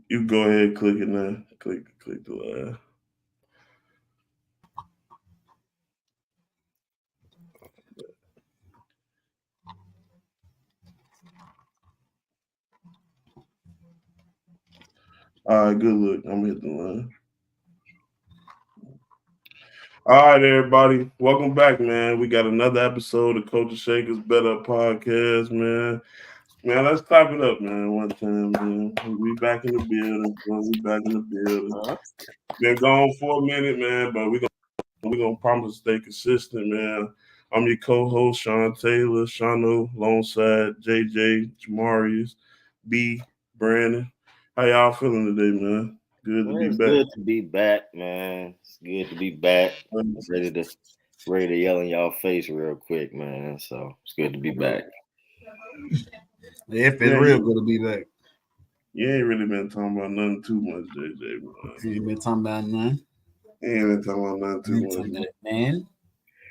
You go ahead, click it now. Click the live. All right, good look. I'm gonna hit the line. All right, everybody. Welcome back, man. We got another episode of Culture Shakers Better podcast, man. Man, let's clap it up, man. One time, man. We back in the building. We back in the building. Been gone for a minute, man, but we gonna promise to stay consistent, man. I'm your co-host, Sean Taylor, Shano, alongside JJ, Jamarius, B, Brandon. How y'all feeling today, man? Good to Well, be it's back. good to be back, man. It's good to be back. Ready to yell in y'all face real quick, man. So it's good to be back. If it's Yeah, real good to be back. you ain't really been talking about nothing too much, JJ, man. You ain't been talking about none. You ain't been talking about nothing You too ain't much. talking about it, man.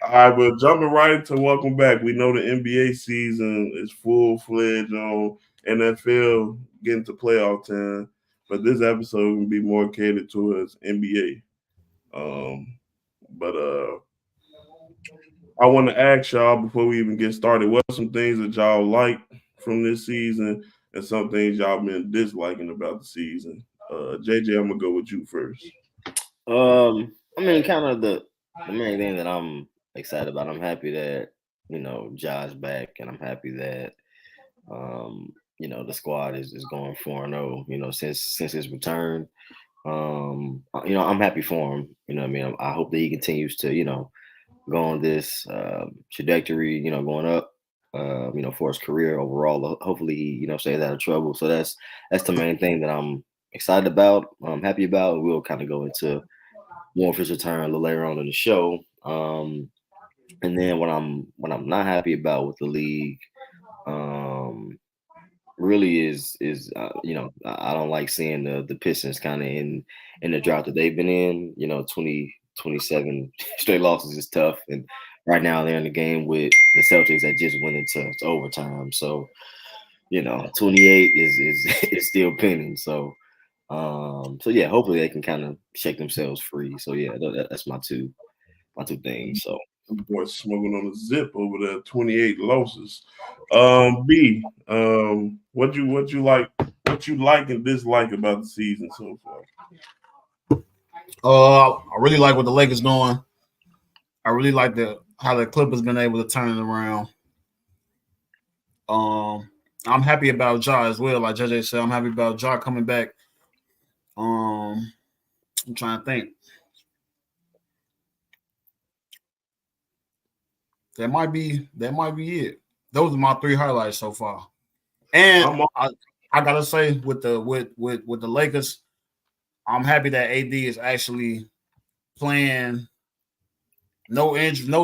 All right, but jumping right into welcome back. We know the NBA season is full fledged on NFL getting to playoff time, but this episode will be more catered towards NBA. But I want to ask y'all before we even get started, what are some things that y'all like from this season, and some things y'all been disliking about the season? JJ, I'm gonna go with you first. I mean, kind of the main thing that I'm excited about. I'm happy that Josh back, and I'm happy that the squad is going 4-0. Since his return. I'm happy for him. What I mean, I hope that he continues to go on this trajectory, going up, for his career overall. Hopefully, he, stays out of trouble. So that's the main thing that I'm excited about. I'm happy about. We'll kind of go into more of his return a little later on in the show. And then what I'm not happy about with the league, um, really is I don't like seeing the Pistons kind of in the drought that they've been in. 27 straight losses is tough, and right now they're in the game with the Celtics that just went into overtime. So 28 is is still pending. So yeah, hopefully they can kind of shake themselves free. So yeah, that's my two things. So Boy, smoking on a zip over there. 28 losses. B. What you like and dislike about the season so far? I really like what the Lakers doing. I really like how the Clippers been able to turn it around. Um, I'm happy about Ja as well. Like JJ said, I'm happy about Ja coming back. I'm trying to think. That might be it. Those are my three highlights so far. And I'm I gotta say with the Lakers, I'm happy that AD is actually playing. No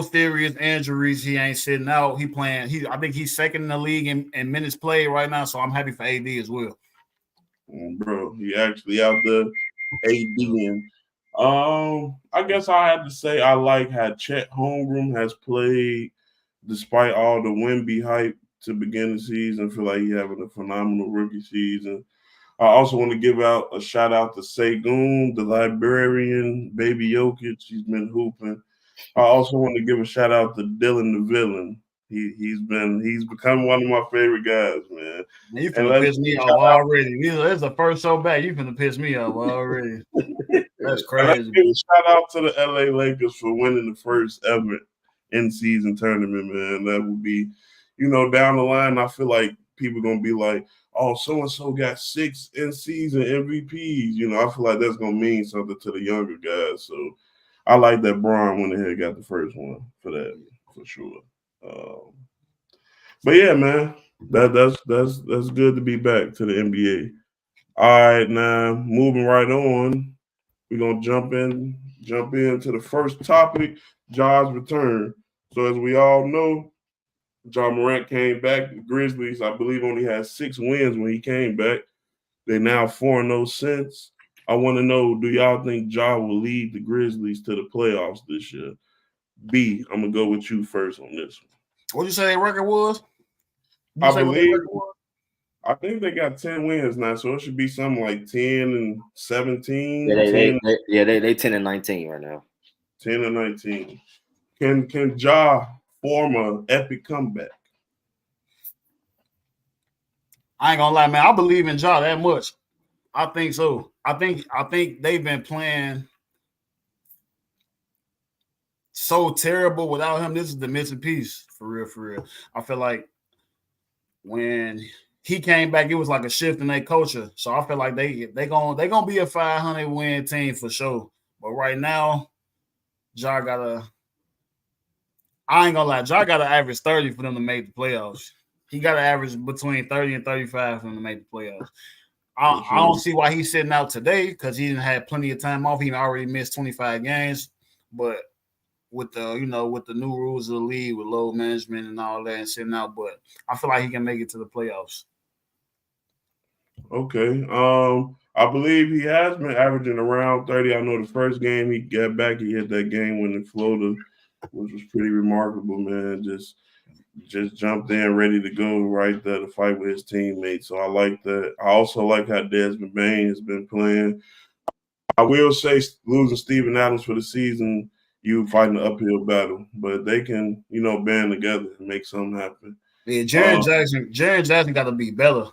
serious injuries. He ain't sitting out. He playing. I think he's second in the league in minutes played right now. So I'm happy for AD as well. bro. He actually out there ADing. I guess I had to say I like how Chet Holmgren has played despite all the Wemby hype to begin the season. I feel like he's having a phenomenal rookie season. I also want to give out a shout out to Segun, the librarian, Baby Jokic. He's been hooping. I also want to give a shout out to Dylan the villain. He's become one of my favorite guys, man. Man, you And finna let's piss me off already. This is the first show back. You finna piss me off already. That's and let's crazy. give a shout out to the LA Lakers for winning the first ever in season tournament, man. That would be, down the line. I feel like people gonna be like, "Oh, so and so got 6 in season MVPs." I feel like that's gonna mean something to the younger guys. So I like that Braun went ahead and got the first one for that for sure. Um, but yeah, man, that's good to be back to the NBA. All right, now moving right on, we're gonna jump into the first topic, Ja's return. So as we all know, John Morant came back. The Grizzlies, I believe, only had 6 wins when he came back. They now 4-0 since. I want to know, do y'all think Ja will lead the Grizzlies to the playoffs this year? B, I'm gonna go with you first on this one. What'd you say their record was? Did you I say what their believe record was? I think they got 10 wins now, so it should be something like 10 and 17, Yeah, 10, they 10-19 right now. 10 and 19. Can Ja form an epic comeback? I ain't gonna lie, man. I believe in Ja that much. I think so. I think they've been playing so terrible without him. This is the missing piece for real, for real. I feel like when he came back, it was like a shift in their culture. So I feel like they gonna be a 500 win team for sure. But right now, Ja gotta. I ain't gonna lie, Ja gotta average 30 for them to make the playoffs. He gotta average between 30 and 35 for them to make the playoffs. I don't see why he's sitting out today because he didn't have plenty of time off. He already missed 25 games, but with the with the new rules of the league with load management and all that and sitting out, but I feel like he can make it to the playoffs. Okay. I believe he has been averaging around 30. I know the first game he got back, he hit that game when in Florida, which was pretty remarkable, man. Just jumped in ready to go right there to fight with his teammates. So I like that. I also like how Desmond Bane has been playing. I will say losing Steven Adams for the season, you fighting an uphill battle, but they can, band together and make something happen. Yeah, Jaren Jackson got to be better.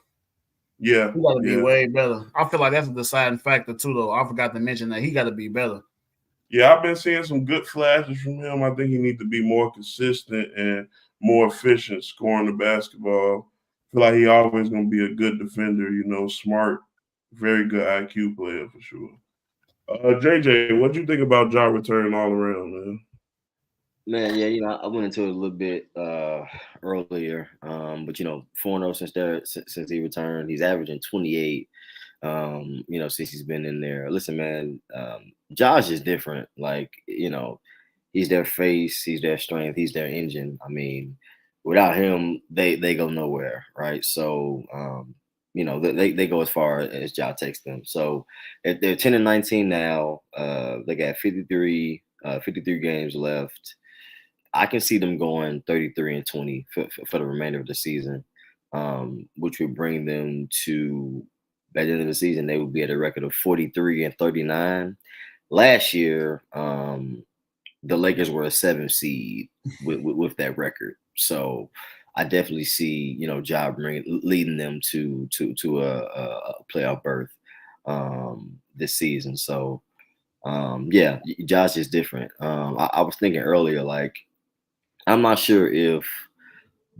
Yeah, he got to be way better. I feel like that's a deciding factor too, though. I forgot to mention that he got to be better. Yeah, I've been seeing some good flashes from him. I think he needs to be more consistent and more efficient scoring the basketball. I feel like he always going to be a good defender, smart, very good IQ player for sure. JJ, what do you think about Ja returning all around, man? Man, yeah, I went into it a little bit earlier, but 4-0 since he returned. He's averaging 28. Since he's been in there. Listen, man, Josh is different. Like, he's their face, he's their strength, he's their engine. I mean, without him, they go nowhere, right? So, they go as far as Ja takes them. So they're 10-19 now. They got 53 games left. I can see them going 33-20 for the remainder of the season, which would bring them to, by the end of the season, they would be at a record of 43-39. Last year, the Lakers were a 7 seed with that record. So I definitely see, Ja leading them to a playoff berth this season. So yeah, Josh is different. I was thinking earlier, like, I'm not sure if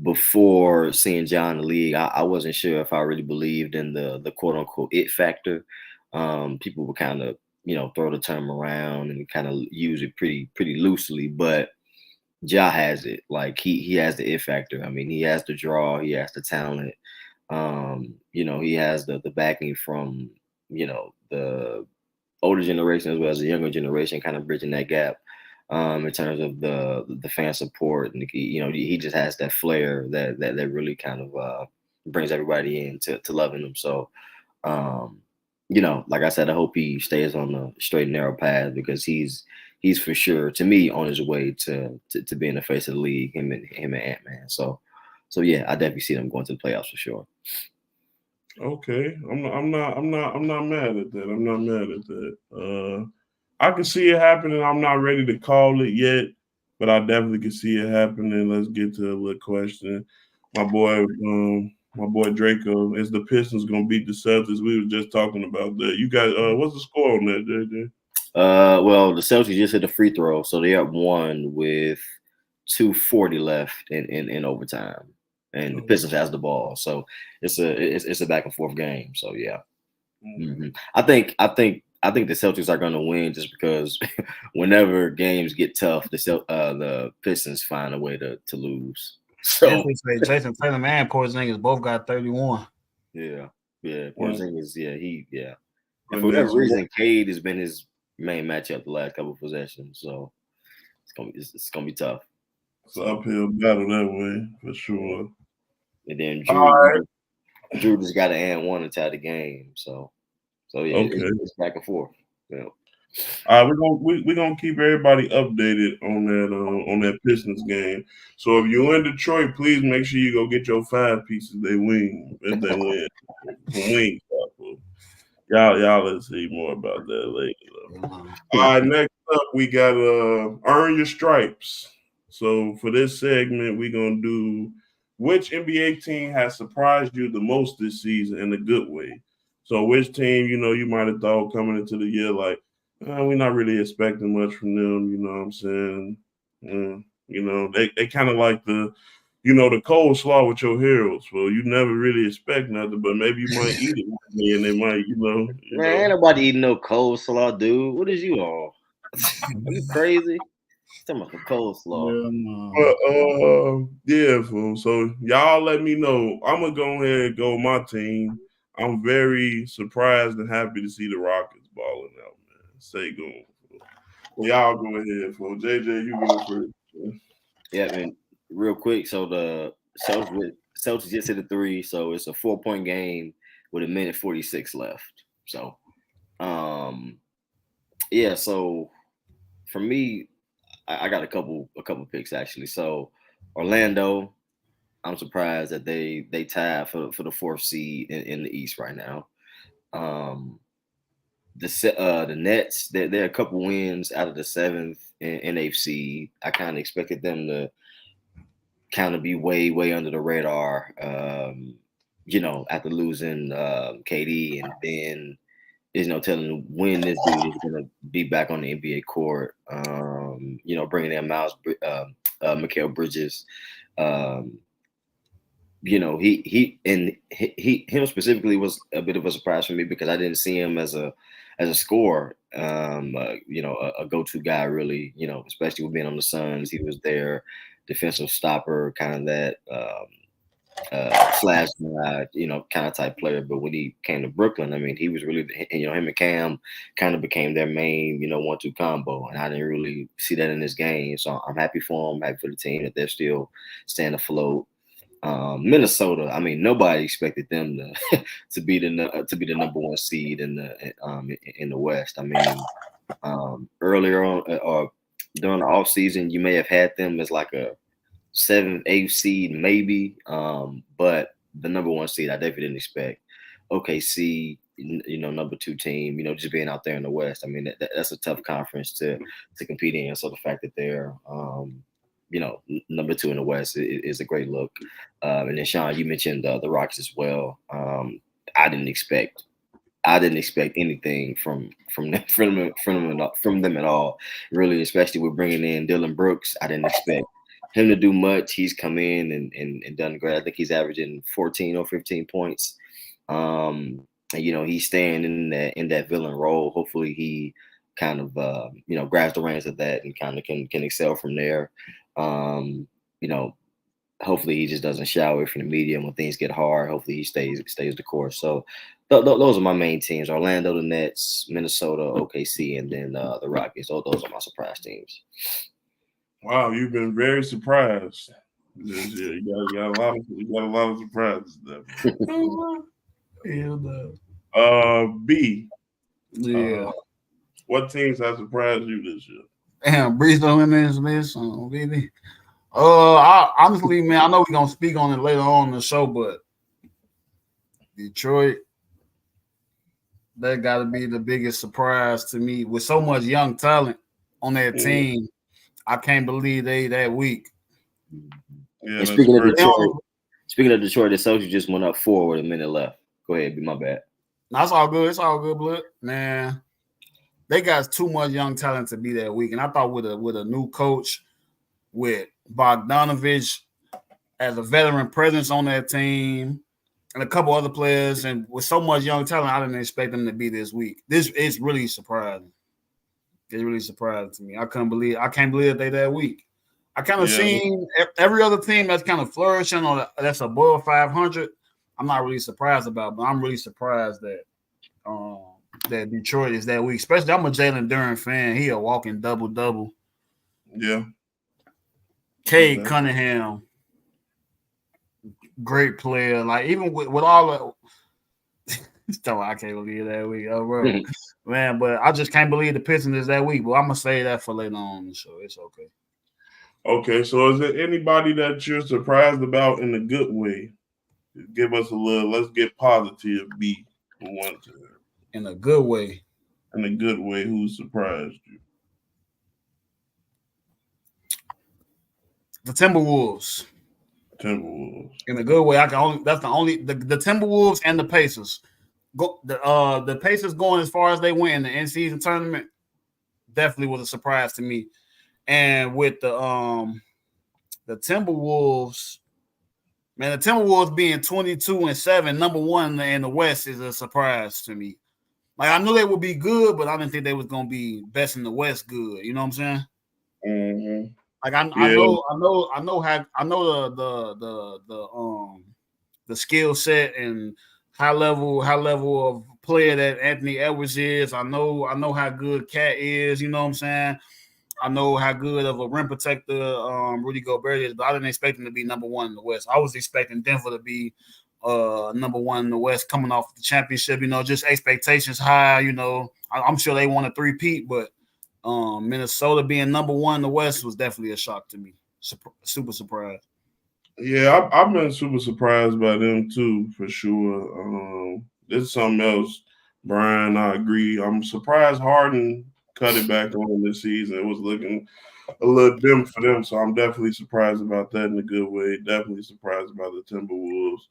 before seeing Ja in the league, I wasn't sure if I really believed in the quote unquote it factor. People would kind of, throw the term around and kind of use it pretty loosely, but Ja has it. Like he has the it factor. I mean, he has the draw, he has the talent. He has the backing from, the older generation as well as the younger generation, kind of bridging that gap. In terms of the fan support, and he just has that flair that really kind of brings everybody in to loving him. So, like I said, I hope he stays on the straight and narrow path because he's for sure, to me, on his way to being the face of the league. Him and Ant-Man. So yeah, I definitely see them going to the playoffs for sure. Okay, I'm not mad at that. I'm not mad at that. I can see it happening. I'm not ready to call it yet, but I definitely can see it happening. Let's get to a little question. My boy Draco, is the Pistons gonna beat the Celtics? We were just talking about that. You guys, what's the score on that, JJ? Well, the Celtics just hit a free throw, so they up 1 with 2:40 left in overtime, and the Pistons has the ball, so it's a back and forth game. So yeah, I think the Celtics are going to win just because whenever games get tough, the Pistons find a way to lose. So Jason Tatum and Porzingis both got 31. Yeah, Porzingis, yeah. And for whatever reason, Cade has been his main matchup the last couple of possessions, so it's gonna be tough. It's an uphill battle that way for sure. And then Drew just got an and one to tie the game, so yeah, okay. It's back and forth. Yeah. All right, we're gonna keep everybody updated on that Pistons game. So if you're in Detroit, please make sure you go get your 5 pieces. They win if they win from Wingstop. Y'all let's see more about that later. All right, next up we got earn your stripes. So for this segment, we're gonna do which NBA team has surprised you the most this season in a good way. So which team you might have thought coming into the year like we're not really expecting much from them. You know what I'm saying? They kind of like the coleslaw with your heroes. Well, you never really expect nothing, but maybe you might eat it one day and they might, Man, ain't nobody eating no coleslaw, dude. What is you on? Are you crazy? Talking about the coleslaw. Yeah, fool. So y'all let me know. I'm gonna go ahead and go my team. I'm very surprised and happy to see the Rockets balling out, man. Stay going. Well, y'all go ahead, fool. JJ, you go first. Yeah, man. Real quick, so the Celtics just hit a 3, so it's a 4-point game with 1:46 left. So, yeah. So for me, I got a couple picks actually. So Orlando, I'm surprised that they tied for the 4th seed in the East right now. The Nets, they're a couple wins out of the 7th in 8th seed. I kind of expected them to kind of be way under the radar. After losing KD, and then there's no telling when this dude is going to be back on the NBA court. Bringing in Mikal Bridges. Him specifically was a bit of a surprise for me because I didn't see him as a scorer. A go-to guy really. Especially with being on the Suns, he was their defensive stopper, kind of that slash guy, kind of type player. But when he came to Brooklyn, I mean, he was really, him and Cam kind of became their main, 1-2 combo. And I didn't really see that in this game. So I'm happy for them, happy for the team that they're still staying afloat. Minnesota, I mean, nobody expected them to be the number 1 seed in the West. I mean, earlier on or during the off season, you may have had them as like a 7th, 8th seed, maybe. But the number 1 seed, I definitely didn't expect. OKC, number 2 team, just being out there in the West. I mean, that's a tough conference to compete in. So the fact that they're, number 2 in the West is a great look. And then Sean, you mentioned the Rockets as well. I didn't expect anything from them at all. Really, especially with bringing in Dylan Brooks, I didn't expect him to do much. He's come in and done great. I think he's averaging 14 or 15 points. And he's staying in that villain role. Hopefully, he kind of grabs the reins of that and kind of can excel from there. Hopefully he just doesn't shy away from the media when things get hard. Hopefully he stays the course. So those are my main teams: Orlando, the Nets, Minnesota, OKC, and then the Rockets. Those are my surprise teams. Wow, you've been very surprised. Yeah, you got a lot of surprises there. B. Yeah. What teams have surprised you this year? Damn, Breeze don't mention this on BB. Honestly, man, I know we're gonna speak on it later on in the show, but Detroit, that got to be the biggest surprise to me. With so much young talent on that team, I can't believe they that weak. Yeah, speaking of Detroit, the Celtics just went up 4 with a minute left. Go ahead, be my bad. That's all good. It's all good, blood. Man, they got too much young talent to be that weak. And I thought with a new coach, with Bogdanovich as a veteran presence on that team, and a couple other players, and with so much young talent, I didn't expect them to be this weak. This is really surprising. It's really surprising to me. I can't believe that they that weak. I kind of seen every other team that's kind of flourishing or that's above 500. I'm not really surprised about, but I'm really surprised that that Detroit is that weak. Especially, I'm a Jalen Duren fan. He a walking double-double. Yeah. Cade Cunningham, great player. Like even with all So I can't believe that week. Oh, bro. Man, but I just can't believe the Pistons is that week. But I'm going to say that for later on, so it's okay. Okay, so is there anybody that you're surprised about in a good way? Give us a little, let's get positive, B. Who wants to? In a good way. In a good way, who surprised you? The Timberwolves. Timberwolves. In a good way. That's the only the Timberwolves and the Pacers. The Pacers going as far as they went in the in-season tournament definitely was a surprise to me. And with the Timberwolves, man, the Timberwolves being 22-7, number one in the West is a surprise to me. Like I knew they would be good, but I didn't think they was gonna be best in the West good. You know what I'm saying? Mm-hmm. Like I know the skill set and high level of player that Anthony Edwards is. I know how good Cat is. You know what I'm saying? I know how good of a rim protector Rudy Gobert is, but I didn't expect him to be number one in the West. I was expecting Denver to be number one in the West coming off the championship. You know, just expectations high. You know, I'm sure they want a three-peat, but Minnesota being number one in the West was definitely a shock to me. Super surprised. Yeah, I've been super surprised by them too, for sure. This is something else, Brian. I agree. I'm surprised Harden cut it back on this season. It was looking a little dim for them, so I'm definitely surprised about that in a good way. Definitely surprised about the Timberwolves.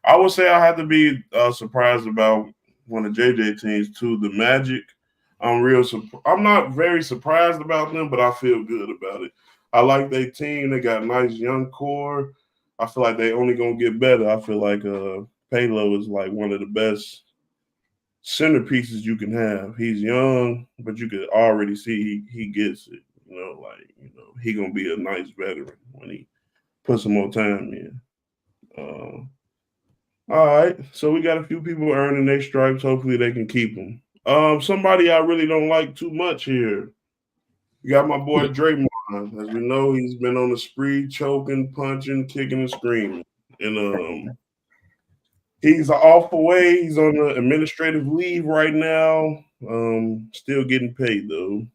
I would say I had to be surprised about one of JJ teams too, the Magic. I'm not very surprised about them, but I feel good about it. I like their team. They got a nice young core. I feel like they only gonna get better. I feel like Palo is like one of the best centerpieces you can have. He's young, but you could already see he gets it. He gonna be a nice veteran when he puts some more time in. All right, so we got a few people earning their stripes. Hopefully they can keep them. Somebody I really don't like too much here. You got my boy Draymond. As we know, he's been on the spree, choking, punching, kicking, and screaming. And he's off away. He's on the administrative leave right now. Still getting paid though.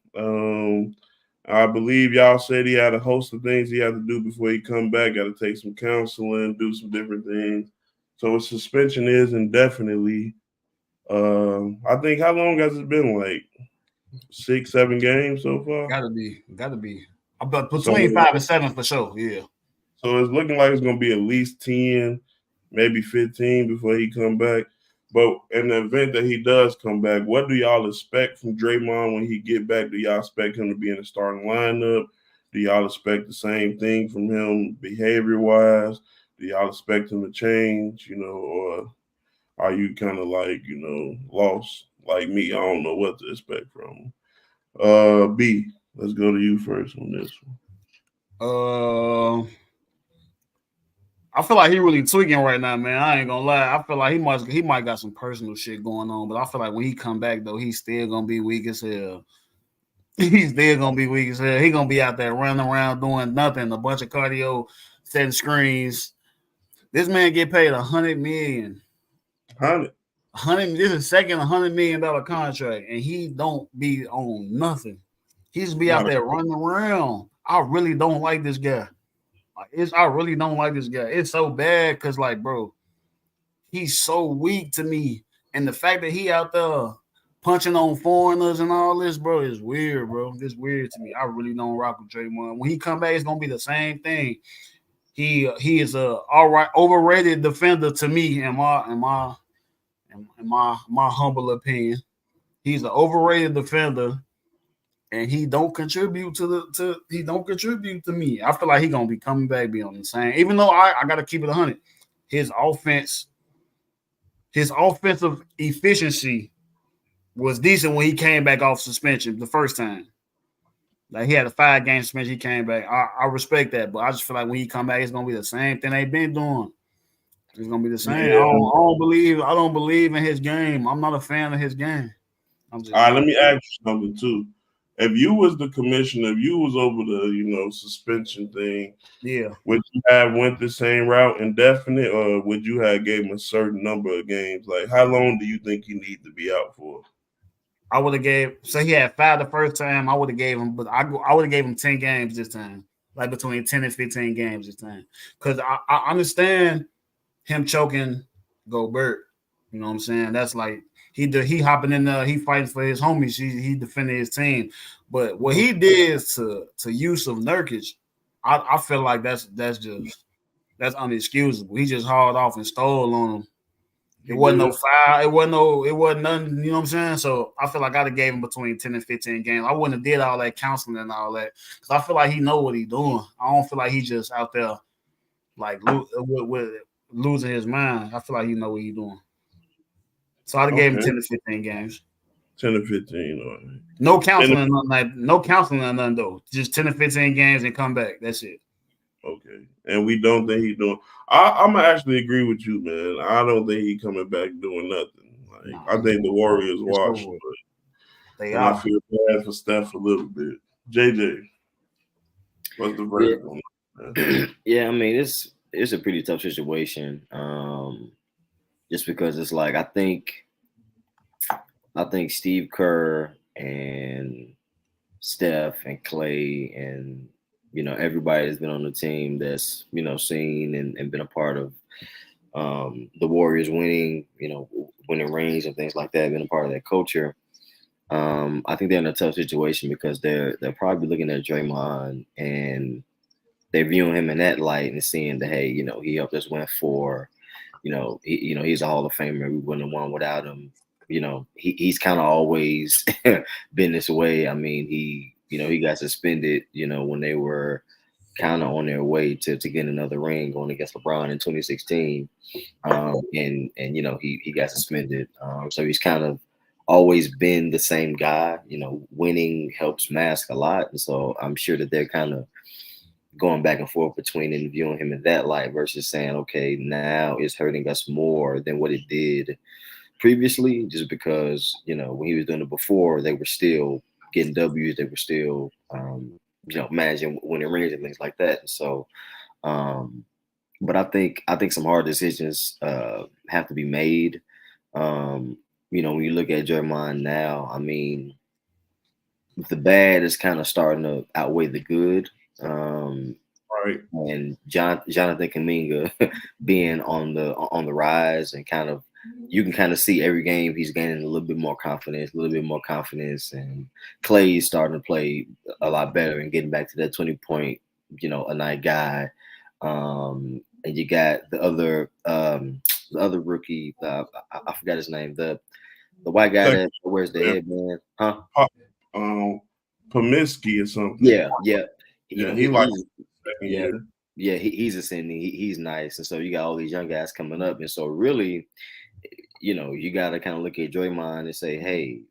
I believe y'all said he had a host of things he had to do before he come back. Got to take some counseling, do some different things. So his suspension is indefinitely. I think how long has it been? Like 6-7 games so far? Gotta be. But between 5 and 7 for sure. Yeah. So it's looking like it's gonna be at least 10, maybe 15 before he come back. But in the event that he does come back, what do y'all expect from Draymond when he get back? Do y'all expect him to be in the starting lineup? Do y'all expect the same thing from him behavior-wise? Do y'all expect him to change, or are you kind of like, lost like me? I don't know what to expect from him. B, let's go to you first on this one. I feel like he really tweaking right now, man. I ain't gonna lie. I feel like he might got some personal shit going on, but I feel like when he come back though, he's still gonna be weak as hell. He's still gonna be weak as hell. He gonna be out there running around doing nothing, a bunch of cardio, setting screens. This man get paid $100 million. 100. This is second $100 million contract, and he don't be on nothing. He just be out there running around. I really don't like this guy. I really don't like this guy. It's so bad because, like, bro, he's so weak to me. And the fact that he out there punching on foreigners and all this, bro, is weird, bro. It's weird to me. I really don't rock with Draymond. When he come back, it's gonna be the same thing. He is a all right overrated defender to me, in my humble opinion. He's an overrated defender. And he don't contribute to me. I feel like he's gonna be coming back, be on the same. Even though I gotta keep it 100. His offensive efficiency was decent when he came back off suspension the first time. Like he had a 5-game suspension, he came back. I respect that, but I just feel like when he come back, it's gonna be the same thing they've been doing. It's gonna be the same. Yeah. I don't believe in his game. I'm not a fan of his game. All right, let me ask you something too. if you was the commissioner, if you was over the suspension thing, Yeah. would you have went the same route indefinite, or would you have gave him a certain number of games? Like, how long do you think he need to be out for? I would have gave. So he had 5 the first time. I would have gave him, but I would have gave him 10 games this time, like between 10 and 15 games this time, because I understand him choking Gobert. You know what I'm saying? That's like he hopping in there, he fighting for his homies. He defending his team, but what he did to Yusuf Nurkic, I feel like that's unexcusable. He just hauled off and stole on him. It wasn't no foul. It wasn't nothing. You know what I'm saying? So I feel like I'd have gave him between 10 and 15 games. I wouldn't have did all that counseling and all that because I feel like he know what he's doing. I don't feel like he just out there like with losing his mind. I feel like he know what he's doing. So I'd have gave him 10 to 15 games. 10 to 15. All right. No counseling, no counseling or nothing though. Just 10 to 15 games and come back. That's it. Okay. And we don't think he's doing. I'm gonna actually agree with you, man. I don't think he's coming back doing nothing. Like, I think the Warriors washed. They are. I feel bad for Steph a little bit. JJ, what's the verdict on that? Yeah, I mean it's a pretty tough situation. Just because it's like I think Steve Kerr and Steph and Clay and everybody that's been on the team that's seen and been a part of the Warriors winning rings and things like that, been a part of that culture. I think they're in a tough situation because they're probably looking at Draymond and they're viewing him in that light and seeing that, hey, he helped us win 4. He's a Hall of Famer. We wouldn't have won without him. He's kind of always been this way. I mean, he got suspended, when they were kind of on their way to get another ring going against LeBron in 2016. And he got suspended. So he's kind of always been the same guy. Winning helps mask a lot. And so I'm sure that they're kind of going back and forth between and viewing him in that light versus saying, okay, now it's hurting us more than what it did previously, just because, when he was doing it before, they were still getting W's, they were still, managing winning rings and things like that. So, but I think some hard decisions have to be made. When you look at Draymond now, I mean, the bad is kind of starting to outweigh the good. Right. And Jonathan Kuminga being on the rise and kind of, you can kind of see every game he's gaining a little bit more confidence, and Clay's starting to play a lot better and getting back to that 20-point, a night guy. And you got the other rookie, I forgot his name, the white guy that wears the headband, huh? Pominsky or something. Yeah. He's ascending. He's nice, and so you got all these young guys coming up, and so really, you got to kind of look at Draymond and say, hey,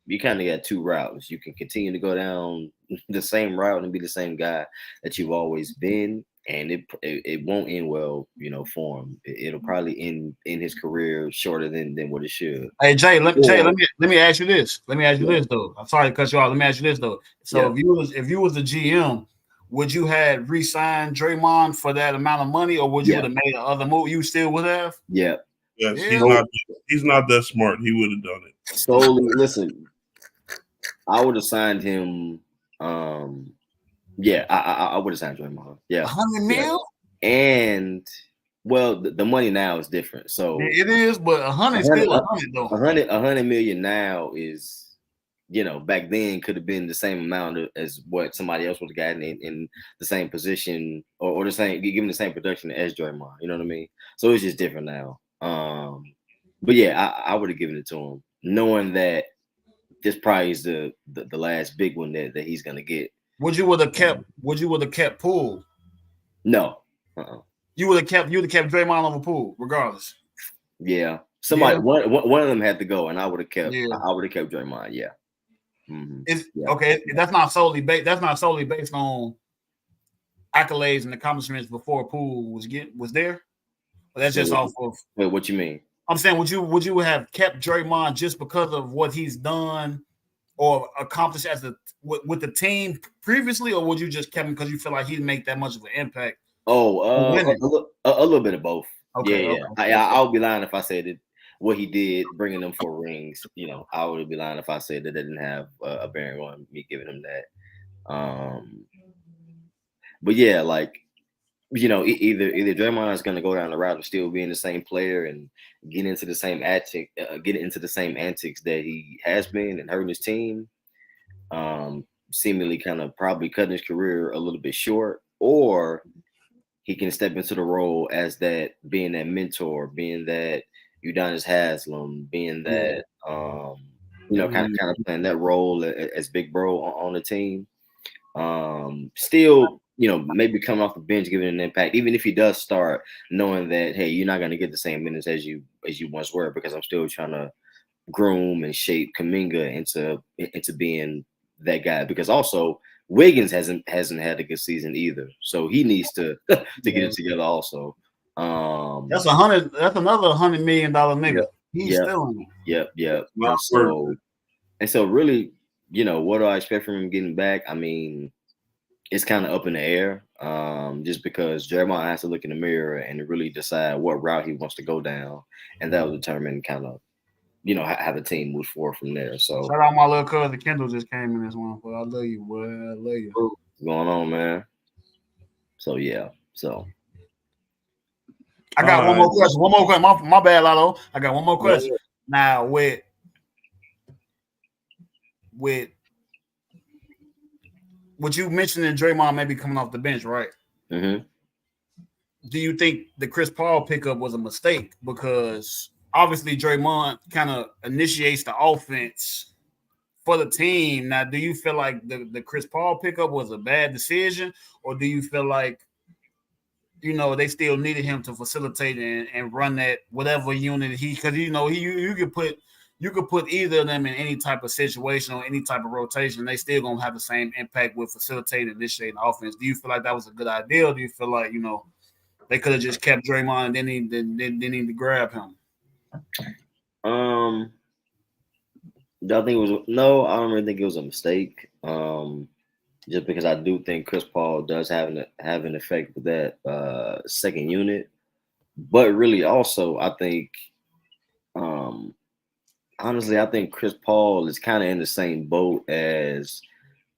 you kind of got 2 routes. You can continue to go down the same route and be the same guy that you've always been, and it won't end well, for him. It'll probably end in his career shorter than what it should. Hey Jay, let me ask you this. Let me ask you this though. I'm sorry to cut you off. Let me ask you this though. So if you was the GM, would you have re-signed Draymond for that amount of money, or would you have made another move? You still would have? Yeah. Yes, he's not that smart. He would have done it. Solely, listen, I would have signed him. I would have signed Draymond. Yeah, $100 million. And well, the money now is different. So it is, but 100 is still 100 though. 100 million now is, back then could have been the same amount as what somebody else would have gotten in the same position or the same, given the same production as Draymond. You know what I mean? So it's just different now. But yeah, I would have given it to him, knowing that this probably is the last big one that he's gonna get. Would you would have kept Poole? No. You would have kept Draymond over Poole, regardless. Yeah. Somebody one of them had to go, and I would have kept Draymond. Yeah. Mm-hmm. Okay. That's not solely based on accolades and accomplishments before Poole was there. But that's just off of. Wait, what you mean? I'm saying, would you have kept Draymond just because of what he's done or accomplished as with the team previously, or would you just kept him because you feel like he didn't make that much of an impact? A little bit of both. Okay, Yeah. I would be lying if I said that what he did, bringing them 4 rings. You know, I would be lying if I said that they didn't have a bearing on me giving him that. But yeah, like, you know, either Draymond is going to go down the route of still being the same player and get into the same antics that he has been and hurting his team, seemingly kind of probably cutting his career a little bit short, or he can step into the role as that, being that mentor, being that Udonis Haslem, being that you know, kind of playing that role as big bro on the team. Still, you know, maybe coming off the bench, giving an impact, even if he does start, knowing that, hey, you're not going to get the same minutes as you once were, because I'm still trying to groom and shape Kuminga into being that guy. Because also Wiggins hasn't had a good season either, so he needs to to get it together also. That's another $100 million nigga. Yep, He's still in it. Yep. And so really, you know, what do I expect from him getting back? I mean, it's kind of up in the air, just because Jeremiah has to look in the mirror and really decide what route he wants to go down, and that will determine kind of, you know, how the team moves forward from there. So shout out my little cousin Kendall just came in this one, but I love you, boy. I love you. what's going on, man? So yeah, so I got one more question. One more question. My bad, Lalo. I got one more question. Yeah. Now with what you mentioned in Draymond maybe coming off the bench, right? Mm-hmm. Do you think the Chris Paul pickup was a mistake? Because obviously Draymond kind of initiates the offense for the team. Now, do you feel like the Chris Paul pickup was a bad decision, or do you feel like, you know, they still needed him to facilitate and run that whatever unit because you know you could put either of them in any type of situation or any type of rotation, they still gonna have the same impact with facilitating and initiating offense. Do you feel like that was a good idea, or do you feel like, you know, they could have just kept Draymond and then need to grab him? I think it was no. I don't really think it was a mistake. Just because I do think Chris Paul does have an effect with that second unit, but really also I think, honestly, I think Chris Paul is kind of in the same boat as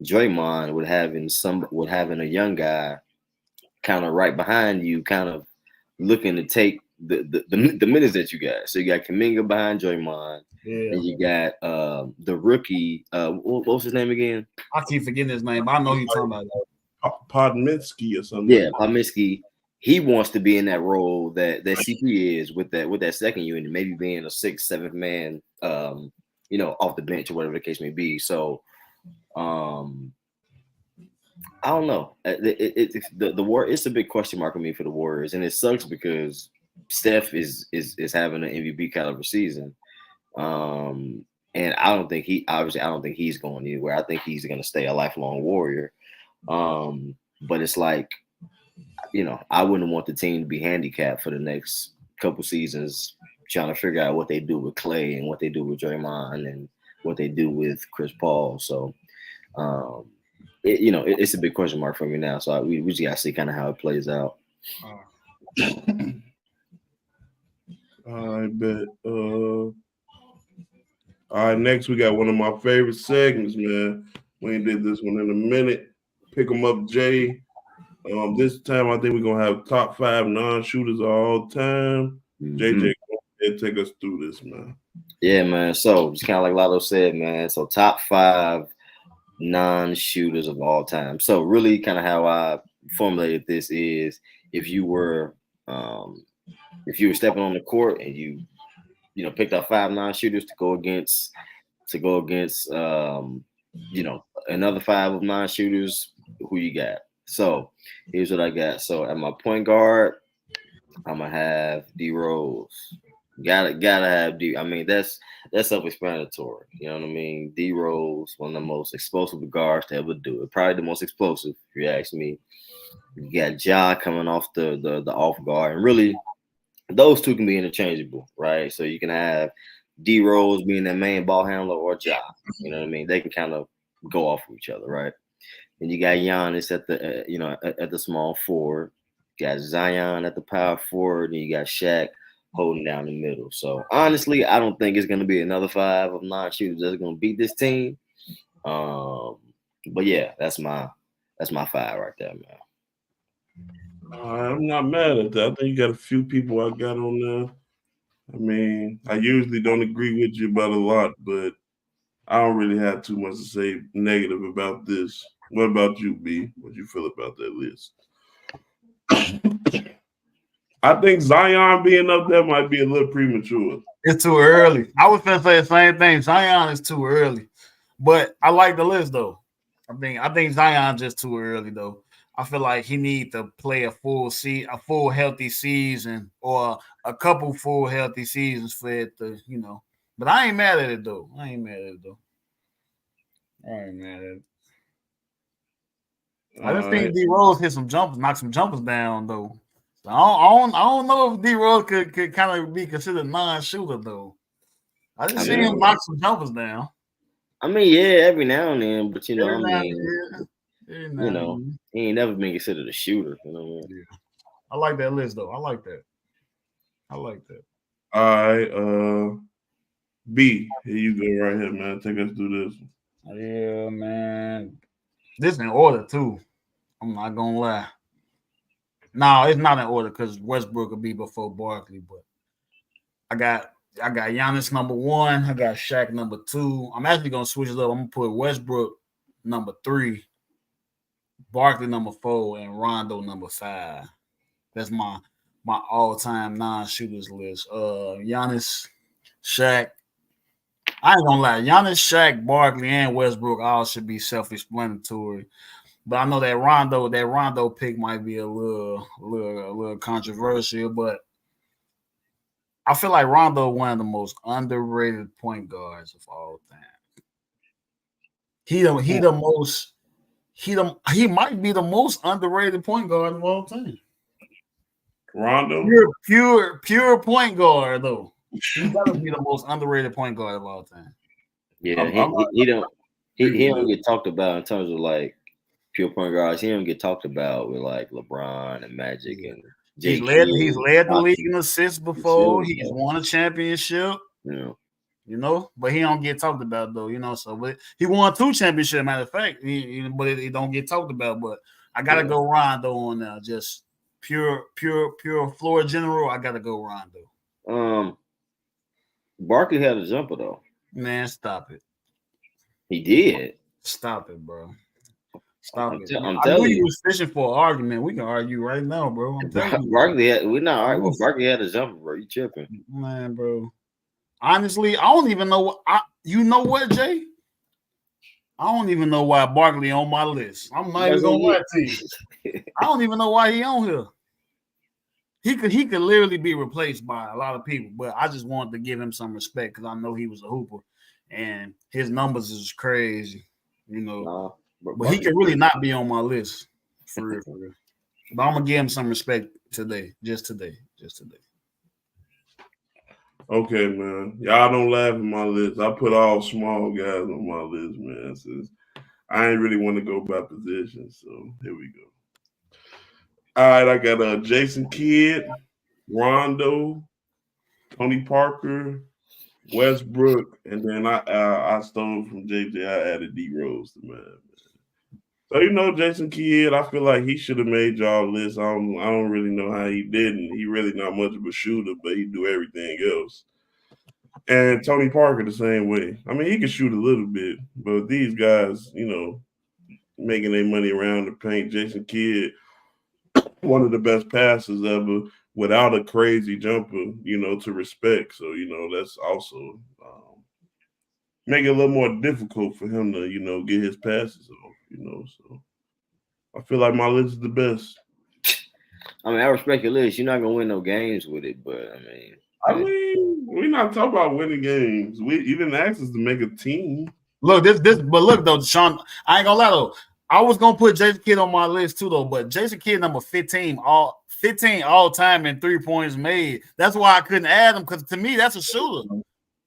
Draymond with having a young guy kind of right behind you, kind of looking to take the minutes that you got. So you got Kuminga behind Draymond, and you got the rookie. What was his name again? I keep forgetting his name, but I know you're talking about Podminsky or something. Yeah, Podminsky. He wants to be in that role that CP is with that second unit, maybe being a 6th, 7th man, you know, off the bench or whatever the case may be. So, I don't know. The war. It's a big question mark on me for the Warriors, and it sucks because Steph is having an MVP caliber season, and I don't think he's going anywhere. I think he's going to stay a lifelong Warrior. But it's like, you know, I wouldn't want the team to be handicapped for the next couple seasons trying to figure out what they do with Clay and what they do with Draymond and what they do with Chris Paul. So, it's a big question mark for me now. So we just got to see kind of how it plays out. I bet. All right, next we got one of my favorite segments, man. We ain't did this one in a minute. Pick 'em up, Jay. This time I think we're gonna have top 5 non-shooters of all time. Mm-hmm. JJ, go ahead, take us through this, man. Yeah, man. So just kind of like Lalo said, man. So top 5 non-shooters of all time. So really, kind of how I formulated this is if you were stepping on the court and you picked up 5 non-shooters to go against another 5 of non-shooters, who you got? So here's what I got. So at my point guard, I'm gonna have D Rose. Gotta have D. I mean, that's self-explanatory. You know what I mean? D Rose, one of the most explosive guards to ever do it. Probably the most explosive, if you ask me. You got Ja coming off the off guard, and really, those two can be interchangeable, right? So you can have D Rose being that main ball handler or Ja. You know what I mean? They can kind of go off of each other, right? And you got Giannis at the at the small forward. You got Zion at the power forward, and you got Shaq holding down the middle. So honestly, I don't think it's going to be another 5 of non-shooters that's going to beat this team. But yeah, that's my 5 right there, man. I'm not mad at that. I think you got a few people I got on there. I mean, I usually don't agree with you about a lot, but I don't really have too much to say negative about this. What about you, B? What you feel about that list? I think Zion being up there might be a little premature. It's too early. I was gonna say the same thing. Zion is too early, but I like the list though. I think Zion's just too early though. I feel like he needs to play a full healthy season, or a couple full healthy seasons for it to, But I ain't mad at it though. I ain't mad at it. I just think D Rose hit some jumpers, knock some jumpers down though. So I don't know if D Rose could kind of be considered non-shooter though. I just see him knock some jumpers down. I mean, yeah, every now and then, but he ain't never been considered a shooter. You know what I mean? Yeah. I like that list though. I like that. All right, B, here you go right here, man. Take us through this. Yeah, man. This in order too. I'm not gonna lie. No, it's not in order because Westbrook will be before Barkley, but I got Giannis number 1. I got Shaq number 2. I'm actually gonna switch it up. I'm gonna put Westbrook number 3, Barkley number 4, and Rondo number 5. That's my all-time non-shooters list. Giannis, Shaq. I ain't gonna lie. Giannis, Shaq, Barkley, and Westbrook all should be self-explanatory. But I know that Rondo pick might be a little controversial, but I feel like Rondo one of the most underrated point guards of all time. He might be the most underrated point guard of all time. Rondo, pure point guard though. He's got to be the most underrated point guard of all time. Yeah, he don't get talked about in terms of like pure point guards. He don't get talked about with like LeBron and Magic and He's led the league in assists before. He's won a championship. Yeah. But he don't get talked about though. So but he won 2 championships. Matter of fact, but it don't get talked about. But I gotta go Rondo on now. Just pure floor general. I gotta go Rondo. Barkley had a jumper though. Man, stop it. He did. Stop it, bro. Stop it. I'm I telling knew you. you was fishing for an argument. We can argue right now, bro. Barkley had a jumper, bro. You tripping. Man, bro. Honestly, I don't even know what you know what, Jay? I don't even know why Barkley on my list. I'm not even gonna lie to you. I don't even know why he on here. He could literally be replaced by a lot of people, but I just wanted to give him some respect because I know he was a hooper and his numbers is crazy, But he could really not be on my list for real. But I'm gonna give him some respect today, just today. Okay, man. Y'all don't laugh at my list. I put all small guys on my list, man. Since I ain't really want to go by position, so here we go. All right, I got Jason Kidd, Rondo, Tony Parker, Westbrook, and then I stole from JJ. I added D Rose to mine. So Jason Kidd, I feel like he should have made y'all list. I don't really know how he didn't. He really not much of a shooter, but he do everything else. And Tony Parker the same way. I mean, he can shoot a little bit, but these guys, making their money around the paint. Jason Kidd, one of the best passers ever, without a crazy jumper, to respect. So that's also make it a little more difficult for him to get his passes off. So I feel like my list is the best. I mean, I respect your list. You're not gonna win no games with it, but I mean, we're not talking about winning games. You didn't ask us to make a team. Look, but look though, Sean, I ain't gonna lie though. I was gonna put Jason Kidd on my list too though, but Jason Kidd number 15 all time in 3 points made. That's why I couldn't add him because to me that's a shooter.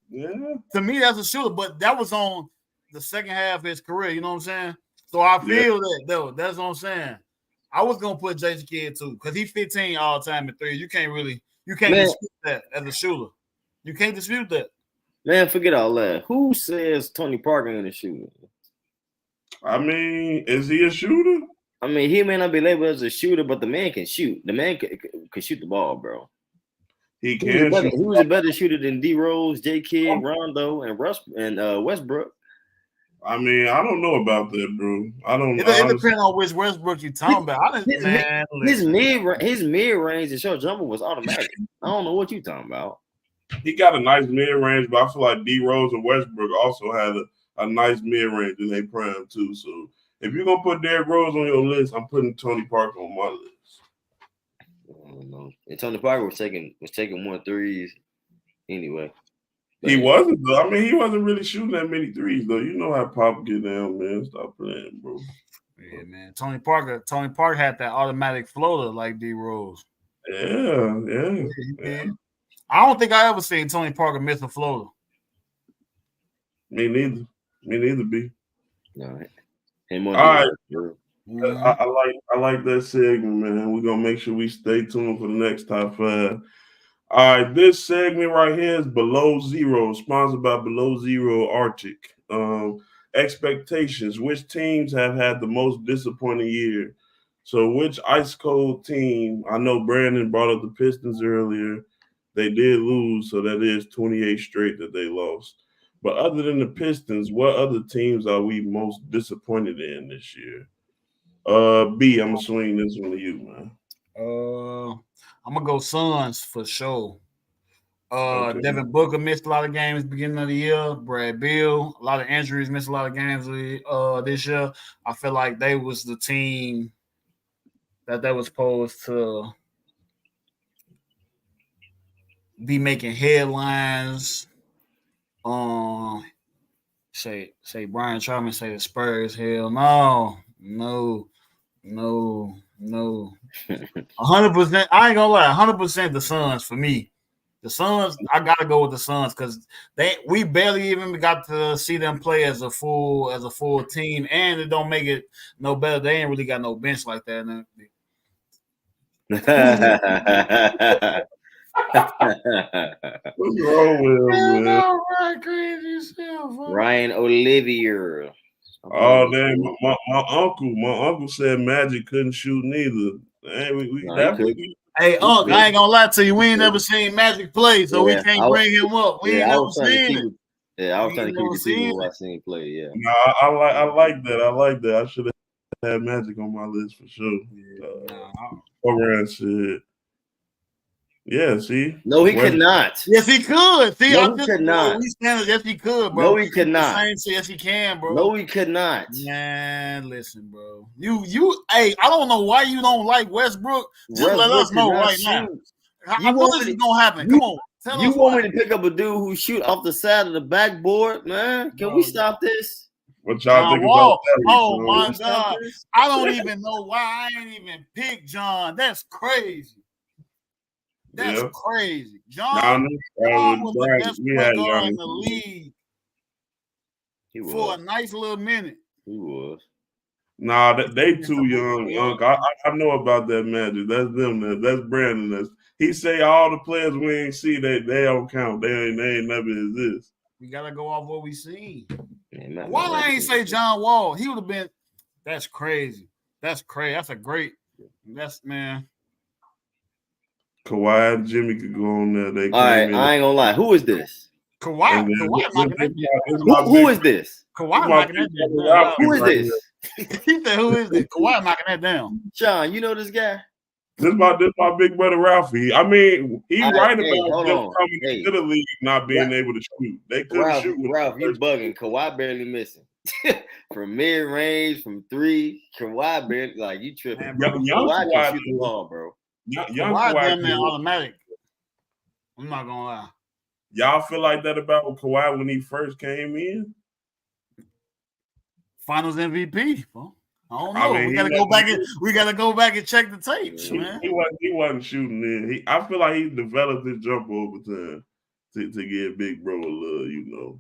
Yeah. To me, that's a shooter, but that was on the second half of his career. You know what I'm saying? So I feel that though. That's what I'm saying. I was gonna put Jason Kidd too because he's 15 all time in threes. You can't dispute that as a shooter. You can't dispute that. Man, forget all that. Who says Tony Parker ain't a shooter? I mean, is he a shooter? I mean, he may not be labeled as a shooter, but the man can shoot. The man can shoot the ball, bro. He can shoot. He was a better shooter than D Rose, J Kidd, Rondo, and Westbrook. I mean, I don't know about that, bro. I don't. It depends on which Westbrook you talking about. His mid range and short jumper was automatic. I don't know what you talking about. He got a nice mid range, but I feel like D Rose and Westbrook also had a nice mid range in their prime too. So if you're gonna put Derrick Rose on your list, I'm putting Tony Parker on my list. I don't know. And Tony Parker was taking more threes anyway. He wasn't though. I mean, he wasn't really shooting that many threes though. You know how Pop get down, man. Stop playing, bro. Yeah, man. Tony Parker had that automatic floater like D Rose. Yeah. I don't think I ever seen Tony Parker miss a floater. Me neither, B. All right. All right. I like that segment, man. We're gonna make sure we stay tuned for the next top 5. All right, this segment right here is Below Zero, sponsored by Below Zero Arctic. Expectations. Which teams have had the most disappointing year? So which ice cold team? I know Brandon brought up the Pistons earlier. They did lose, so that is 28 straight that they lost. But other than the Pistons, what other teams are we most disappointed in this year? B, I'm gonna swing this one to you, man. I'm gonna go Suns for sure. Okay. Devin Booker missed a lot of games beginning of the year. Brad Beal, a lot of injuries, missed a lot of games this year. I feel like they was the team that was supposed to be making headlines. Say Brian Troutman say the Spurs. Hell no. 100%. I ain't gonna lie. 100% the Suns for me. The Suns, I gotta go with the Suns because we barely even got to see them play as a full team, and it don't make it no better. They ain't really got no bench like that. What's wrong with him, man? Ryan Olivier. Oh damn! My uncle said Magic couldn't shoot neither. Hey, Unc, I ain't gonna lie to you. We ain't never seen Magic play, so we can't bring him up. We ain't never seen it. Yeah, I was trying to keep the people who I seen play. Yeah. No, I like that. I should have had Magic on my list for sure. Around shit. Yeah, see? No, he could not. Yes, he could. See, no, he could not. Yes, he could, bro. No, he could not. Yes, he can, bro. No, he could not. Man, listen, bro. Hey, I don't know why you don't like Westbrook. Just let us know right now. I know this is gonna happen. Come on. You want me to pick up a dude who shoot off the side of the backboard, man? Can we stop this? What y'all think about that? Oh my God. I don't even know why I ain't even picked John. That's crazy. That's crazy. John was the best player in the league for a nice little minute. He was. Nah, they too young. I know about that Magic. That's them. That's Brandon. He say all the players we ain't see they don't count. They ain't never exist. We gotta go off what we see. Why I ain't say John Wall? He would have been. That's crazy. That's a great. Man. Kawhi and Jimmy could go on there. All right, I ain't gonna lie. Who is this? Kawhi who is this? Kawhi knocking that down. Who is this? He said, "Who is this?" Kawhi knocking that down. John, you know this guy? This my big brother Ralphie. I mean, he right about them coming into the league not being able to shoot. They couldn't shoot. Ralph, you bugging. Kawhi barely missing. From mid range, from 3, Kawhi barely you tripping. Kawhi can shoot the ball, bro. Kawhi damn near automatic. I'm not gonna lie. Y'all feel like that about Kawhi when he first came in? Finals MVP. Well, I don't know. We gotta go back and check the tapes, man. He wasn't shooting in. I feel like he developed his jump over time. to give Big Bro a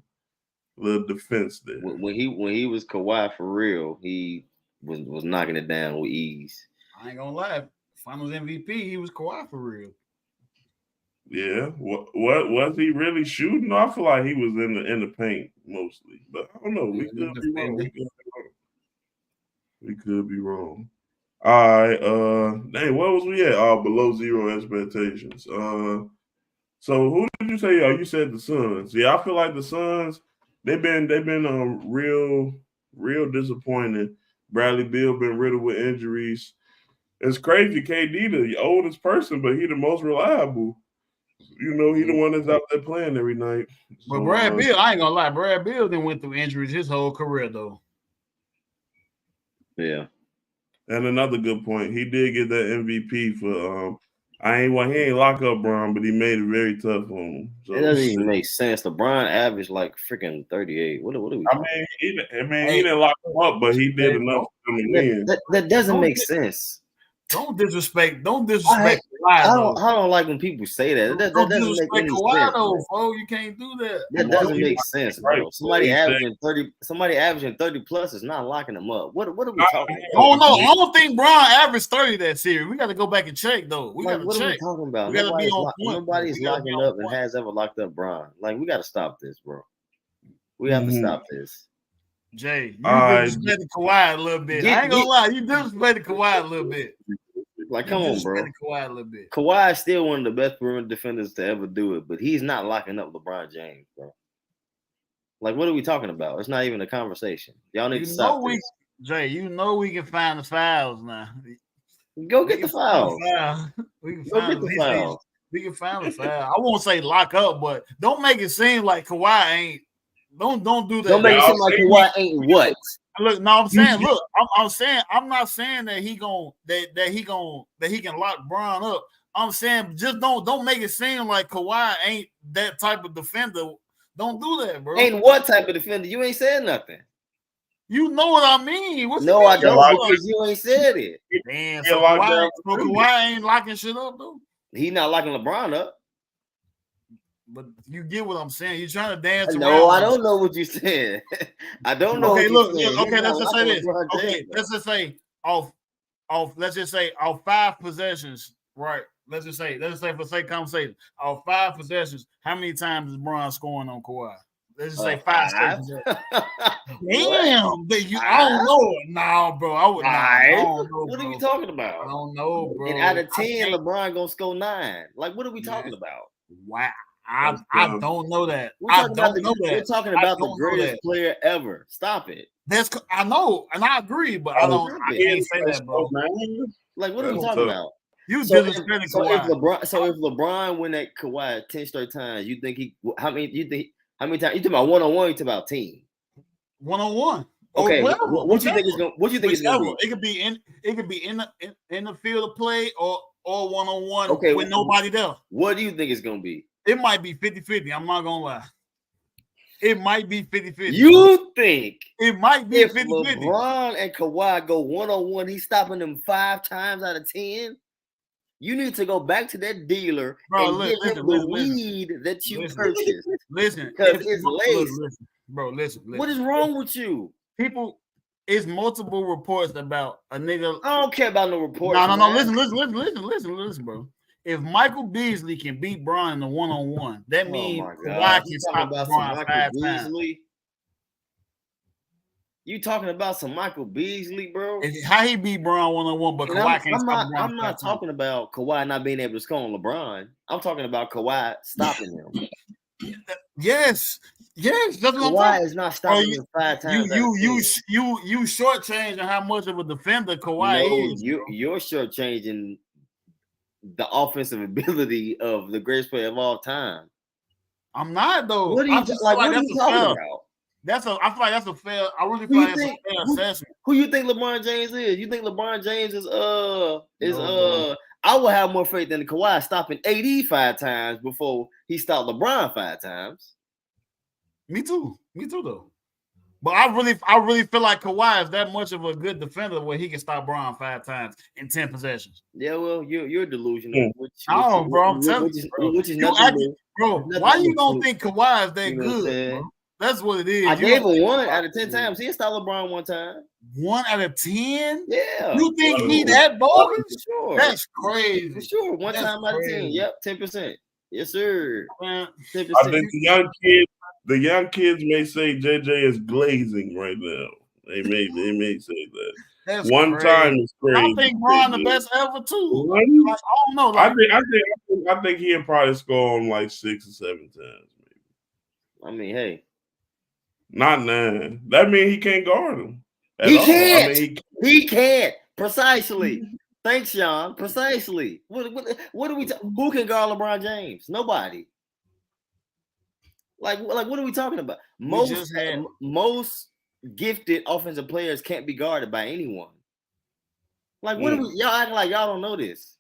little defense there. When he was Kawhi for real, he was knocking it down with ease. I ain't gonna lie. Finals MVP, he was Kawhi for real. Yeah, what was he really shooting? I feel like he was in the paint mostly, but I don't know. We could be wrong. All right, dang, where was we at? Below zero expectations. So who did you say? You said the Suns. Yeah, I feel like the Suns. They've been real disappointing. Bradley Beal been riddled with injuries. It's crazy. KD, the oldest person, but he the most reliable. He the one that's out there playing every night. But Brad Beal, I ain't gonna lie, Brad Beal then went through injuries his whole career though. Yeah. And another good point, he did get that MVP for he ain't lock up Bron, but he made it very tough on him. So, it doesn't even make sense. LeBron averaged like freaking 38. What are we talking he didn't lock him up, but he did enough for them to win. That doesn't make sense. Don't disrespect Kawhi. I don't like when people say that. That doesn't make any sense. Though, bro. You can't do that. That doesn't make sense, bro. Somebody averaging 30 plus is not locking them up. What are we talking about? Oh no, I don't think Bron averaged 30 that series. We got to go back and check though. What are we talking about? Nobody's locking up and has ever locked up Bron. Like, we got to stop this, bro. We have to stop this. Jay, you disrespected Kawhi a little bit. I ain't gonna lie, you disrespected Kawhi a little bit. Like, come on, bro. Kawhi a little bit. Kawhi is still one of the best perimeter defenders to ever do it, but he's not locking up LeBron James, bro. Like, what are we talking about? It's not even a conversation. Y'all need to stop this. Jay, we can find the fouls now. Go get the fouls. We can find the foul. I won't say lock up, but don't make it seem like Kawhi ain't. Don't do that. Don't make it seem like Kawhi ain't what. Look, no, I'm saying, look, I'm saying, I'm not saying that he can lock Bron up. I'm saying just don't make it seem like Kawhi ain't that type of defender. Don't do that, bro. Ain't what type of defender? You ain't said nothing. You know what I mean? No, I don't, because you ain't said it. Damn, so Kawhi ain't locking shit up, though. He not locking LeBron up. But you get what I'm saying. You're trying to dance around. No, I don't know what you said. I don't know. Okay, look. Okay, let's just say this. Okay, let's just say off. Let's just say off 5 possessions, right? Let's just say for sake of conversation, off 5 possessions, how many times is Bron scoring on Kawhi? Let's just say 5. Damn, I don't know. No, bro. I don't know, what are we talking about? I don't know, bro. And out of 10, LeBron gonna score 9. Like, what are we talking about? Wow. I don't know that. I don't know that. We're talking about the greatest player ever. Stop it. I know, and I agree, but I can't say that, bro. Like, what are we talking about? You disrespecting Kawhi. If LeBron win that Kawhi 10 straight times, you think how many times? You talking about one-on-one? You talking about team? One-on-one. Okay. What you think is going? What you think is going to be? It could be in the field of play or one-on-one with nobody there. What do you think it's going to be? It might be 50-50. I'm not gonna lie. It might be 50-50. You think it might be 50-50? LeBron and Kawhi go one-on-one, he's stopping them 5 times out of 10. You need to go back to that dealer and give him the weed that you purchased. Listen, because it's laced. Listen. What is wrong with you? It's multiple reports about a nigga. I don't care about no reports. No. Listen, bro. If Michael Beasley can beat Bron in the one-on-one, that means Kawhi can stop Bron 5 times. You talking about some Michael Beasley, bro? How he beat Bron one-on-one, but Kawhi can't stop Bron. I'm not talking about Kawhi not being able to score on LeBron. I'm talking about Kawhi stopping him. Yes. That's what Kawhi is not stopping him 5 times. You shortchanging how much of a defender Kawhi is. You're shortchanging the offensive ability of the greatest player of all time. I'm not though. What are you talking about? I feel like that's a fair. I really feel like that's a fair assessment. Who you think LeBron James is? You think LeBron James is I will have more faith than Kawhi stopping AD 5 times before he stopped LeBron 5 times. Me too though. But I really feel like Kawhi is that much of a good defender where he can stop Bron 5 times in 10 possessions. Yeah, well, you're delusional. Hmm. Bro, I'm telling you, bro. Which is You nothing. bro, why you don't think Kawhi is that You know what I'm good, saying? bro? That's what it is. I You gave don't him think 1 Kawhi out of is 10 good. times. He stopped LeBron 1 time. 1 out of 10? Yeah. You think he that bogus? For sure. That's crazy. For sure. 1 That's time out of 10. crazy. Yep, 10%. Yes, sir. Man, 10%. I think the young kids may say JJ is glazing right now. They may say that. that's One crazy. time is crazy. I think Bron the best ever too. What? Like, I don't know. Like, I think he'll probably score on like 6 or 7 times. Maybe. I mean, hey. Mm-hmm. Not 9. That means he can't guard him. He can't. I mean, he can't. Precisely. Thanks, Sean. Precisely. What are we who can guard LeBron James? Nobody. Like what are we talking about? Most gifted offensive players can't be guarded by anyone. Like what are we y'all acting like y'all don't know this?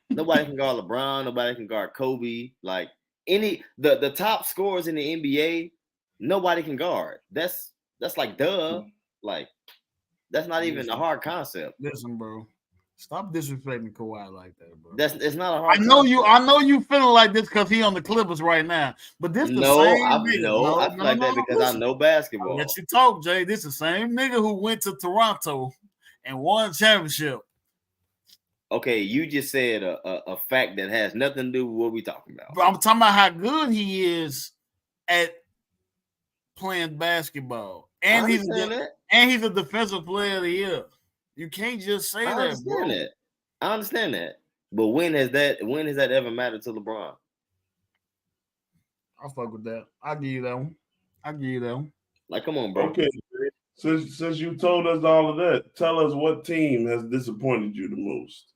Nobody can guard LeBron, nobody can guard Kobe. Like the top scorers in the NBA, nobody can guard. That's like duh. Like that's not even a hard concept. Listen, bro. Stop disrespecting Kawhi like that, bro. It's not a hard. I know you feeling like this because he on the Clippers right now. But this the same nigga. I feel like that because I know basketball. Let you talk, Jay. This the same nigga who went to Toronto and won a championship. Okay, you just said a fact that has nothing to do with what we talking about. But I'm talking about how good he is at playing basketball, and he's a defensive player of the year. You can't just say that, bro. I understand that. But when has that ever mattered to LeBron? I'll fuck with that. I'll give you that one. Like, come on, bro. Okay. Since you told us all of that, tell us what team has disappointed you the most.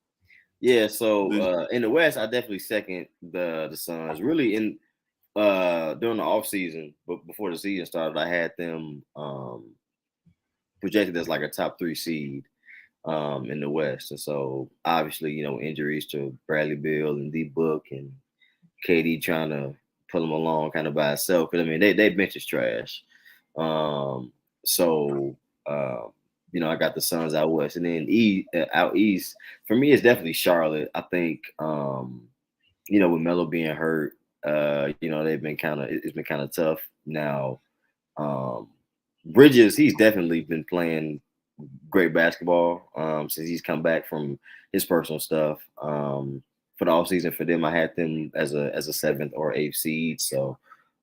Yeah, so in the West, I definitely second the Suns. Really in during the offseason, but before the season started, I had them projected as like a top 3 seed. In the West. And so obviously, injuries to Bradley Beal and D Book and KD trying to pull them along kind of by itself. Because I mean, they bench is trash. I got the Suns out West. And then out East, for me, it's definitely Charlotte. I think with Melo being hurt, it's been kind of tough. Now Bridges, he's definitely been playing great basketball since he's come back from his personal stuff. For the offseason for them, I had them as a 7th or 8th seed. So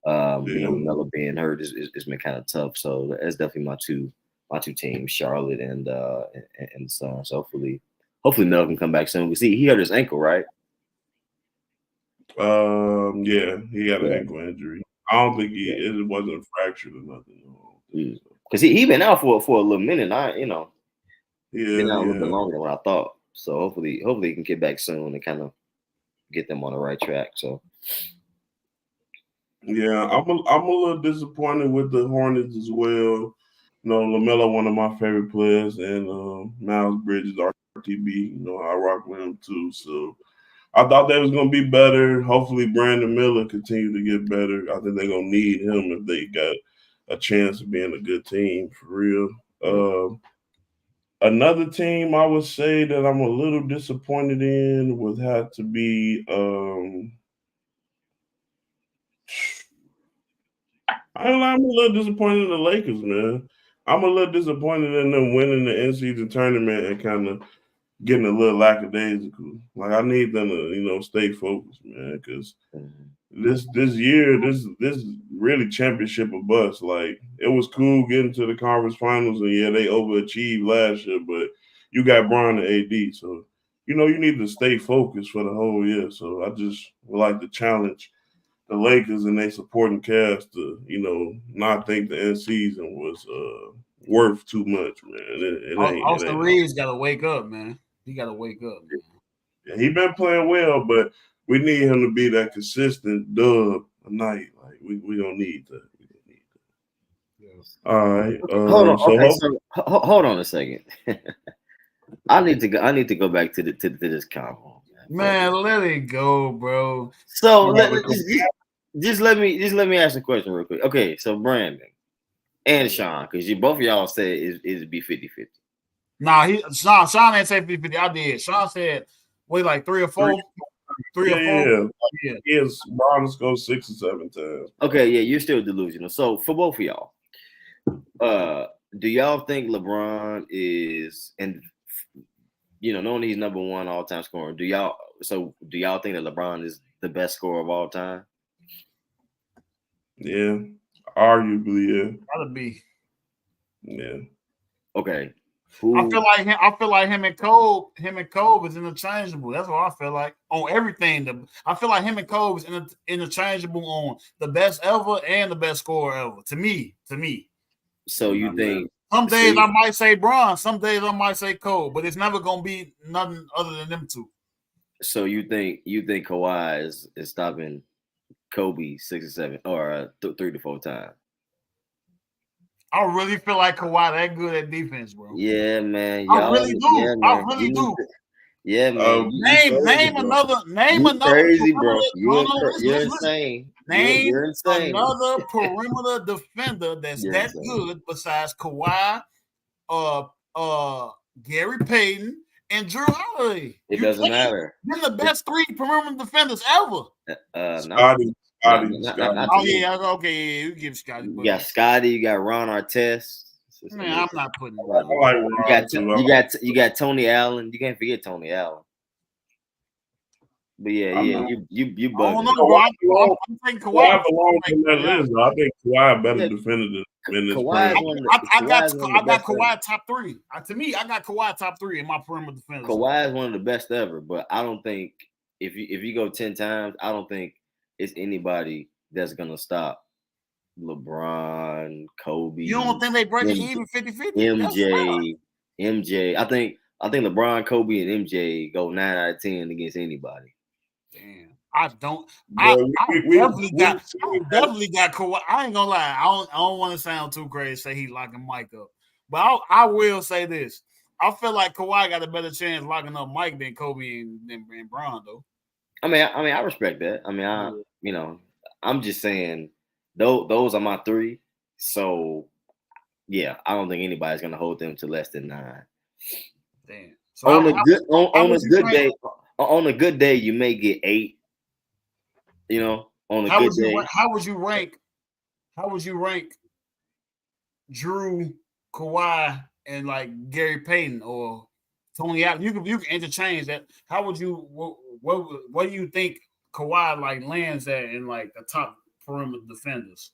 Melo being hurt it's been kind of tough. So that's definitely my two teams, Charlotte and Suns. So hopefully Melo can come back soon. We see he hurt his ankle, right? Yeah, he had an ankle injury. I don't think it wasn't fractured or nothing. Because he been out for a little minute. Been out a little bit longer than what I thought. So hopefully he can get back soon and kind of get them on the right track. So yeah, I'm a little disappointed with the Hornets as well. LaMelo, one of my favorite players, and Miles Bridges, RTB. I rock with him too. So I thought they was gonna be better. Hopefully Brandon Miller continue to get better. I think they're gonna need him if they got a chance of being a good team for real. Another team I would say that I'm a little disappointed in would have to be I'm a little disappointed in the Lakers, man. I'm a little disappointed in them winning the in-season tournament and kind of getting a little lackadaisical. Like I need them to, stay focused, man, because this year, this really championship or bust. Like it was cool getting to the conference finals, and yeah, they overachieved last year, but you got Bron and AD, so you need to stay focused for the whole year. So I just would like to challenge the Lakers and their supporting cast to, not think the end season was worth too much, man. Austin Reeves got to wake up, man. He got to wake up, man. Yeah, he been playing well, but we need him to be that consistent dub a night. Like we don't need that. Yes. All right. Hold on a second. I need to go back to this convo. Man, let it go, bro. So just let me ask a question real quick. Okay, so Brandon, and Sean, because you both of y'all said it'd be 50-50. Nah, Sean ain't say 50-50. I did. Sean said, wait, like 3 or 4? 3 or 4? Yeah. Yes, Bron's go 6 or 7 times. Okay, yeah, you're still delusional. So for both of y'all, do y'all think LeBron is, and knowing he's number 1 all-time scorer, do y'all think that LeBron is the best scorer of all time? Yeah, arguably, yeah. Gotta be. Yeah. Okay. I feel like him and Cole is interchangeable. That's what I feel like on everything. I feel like him and Cole is interchangeable on the best ever and the best scorer ever. To me. So you think some days I might say Bron, some days I might say Cole, but it's never gonna be nothing other than them two. So you think Kawhi is stopping Kobe 6 or 7 or 3 to 4 times? I really feel like Kawhi that good at defense, bro. Yeah, man. I really do. Yeah, I really do. Yeah, man. Name another. Crazy, bro. You're insane. Name you're insane. Another perimeter defender that's that good besides Kawhi, Gary Payton, and Drew Holiday. It doesn't matter. They're the best 3 perimeter defenders ever. Scotty. Okay, you give Scotty. You got Scotty. You got Ron Artest. Man, I'm not putting. You got Tony Allen. You can't forget Tony Allen. But yeah, you bugging. I don't know, bro. I'm thinking Kawhi belongs in that list. I think Kawhi better defender than this. I got Kawhi top 3. To me, I got Kawhi top 3 in my perimeter defenders. Kawhi is one of the best ever, but I don't think if you go 10 times, I don't think it's anybody that's gonna stop LeBron, Kobe. You don't think they break it even 50-50? MJ. I think LeBron, Kobe, and MJ go 9 out of 10 against anybody. Damn, I don't. I definitely got Kawhi. I ain't gonna lie. I don't want to sound too crazy. Say he locking Mike up, but I will say this. I feel like Kawhi got a better chance locking up Mike than Kobe and Bron, though. I mean, I respect that. I mean, I'm just saying, those are my 3. So, yeah, I don't think anybody's gonna hold them to less than 9. Damn. So on a good day, you may get 8. On a good day. How would you rank Drew, Kawhi, and like Gary Payton or Tony Allen? You can interchange that. How would you? What do you think Kawhi like lands at in like the top perimeter defenders?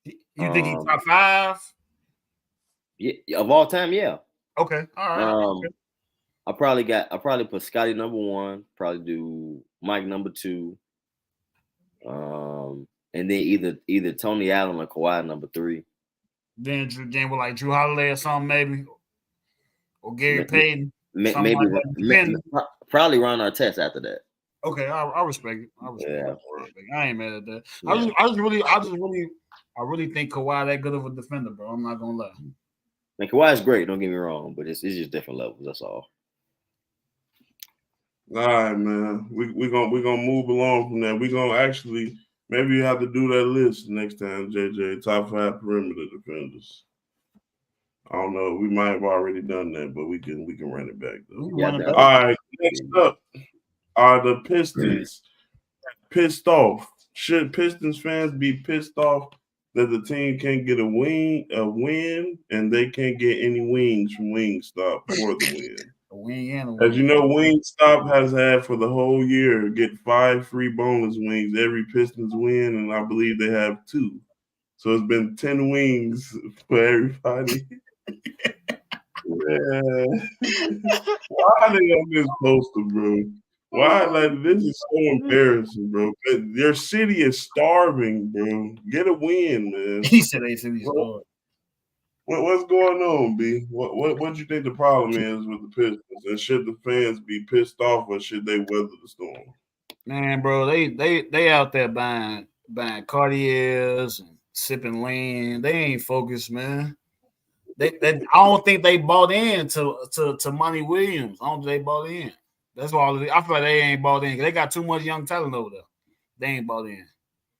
You think he's top 5? Yeah, of all time, yeah. Okay, all right. Okay. I probably put Scotty number 1. Probably do Mike number 2. And then either Tony Allen or Kawhi number 3. Then with like Drew Holiday or something maybe, or Gary Payton. Maybe probably Ron Artest after that. Okay, I respect it. Yeah. I ain't mad at that. Yeah. I really think Kawhi that good of a defender, bro. I'm not gonna lie. And Kawhi's great. Don't get me wrong, but it's just different levels. That's all. All right, man. We're gonna move along from that. We're gonna actually maybe you have to do that list next time, JJ. Top 5 perimeter defenders. I don't know. We might have already done that, but we can run it back though. All right. Next up are the Pistons. Pissed off. Should Pistons fans be pissed off that the team can't get a win, and they can't get any wings from Wingstop for the win? As you know, Wingstop has had for the whole year get 5 free boneless wings every Pistons win, and I believe they have 2. So it's been 10 wings for everybody. Yeah. Why are they on this poster, bro? Why? Like, this is so embarrassing, bro. Your city is starving, bro. Get a win, man. He said they city's starving. What's going on, B? What do you think the problem is with the Pistons? And should the fans be pissed off, or should they weather the storm? Man, bro, they out there buying Cartiers and sipping lean. They ain't focused, man. I don't think they bought in to Monty Williams. I don't think they bought in. That's why I feel like they ain't bought in. They got too much young talent over there. They ain't bought in.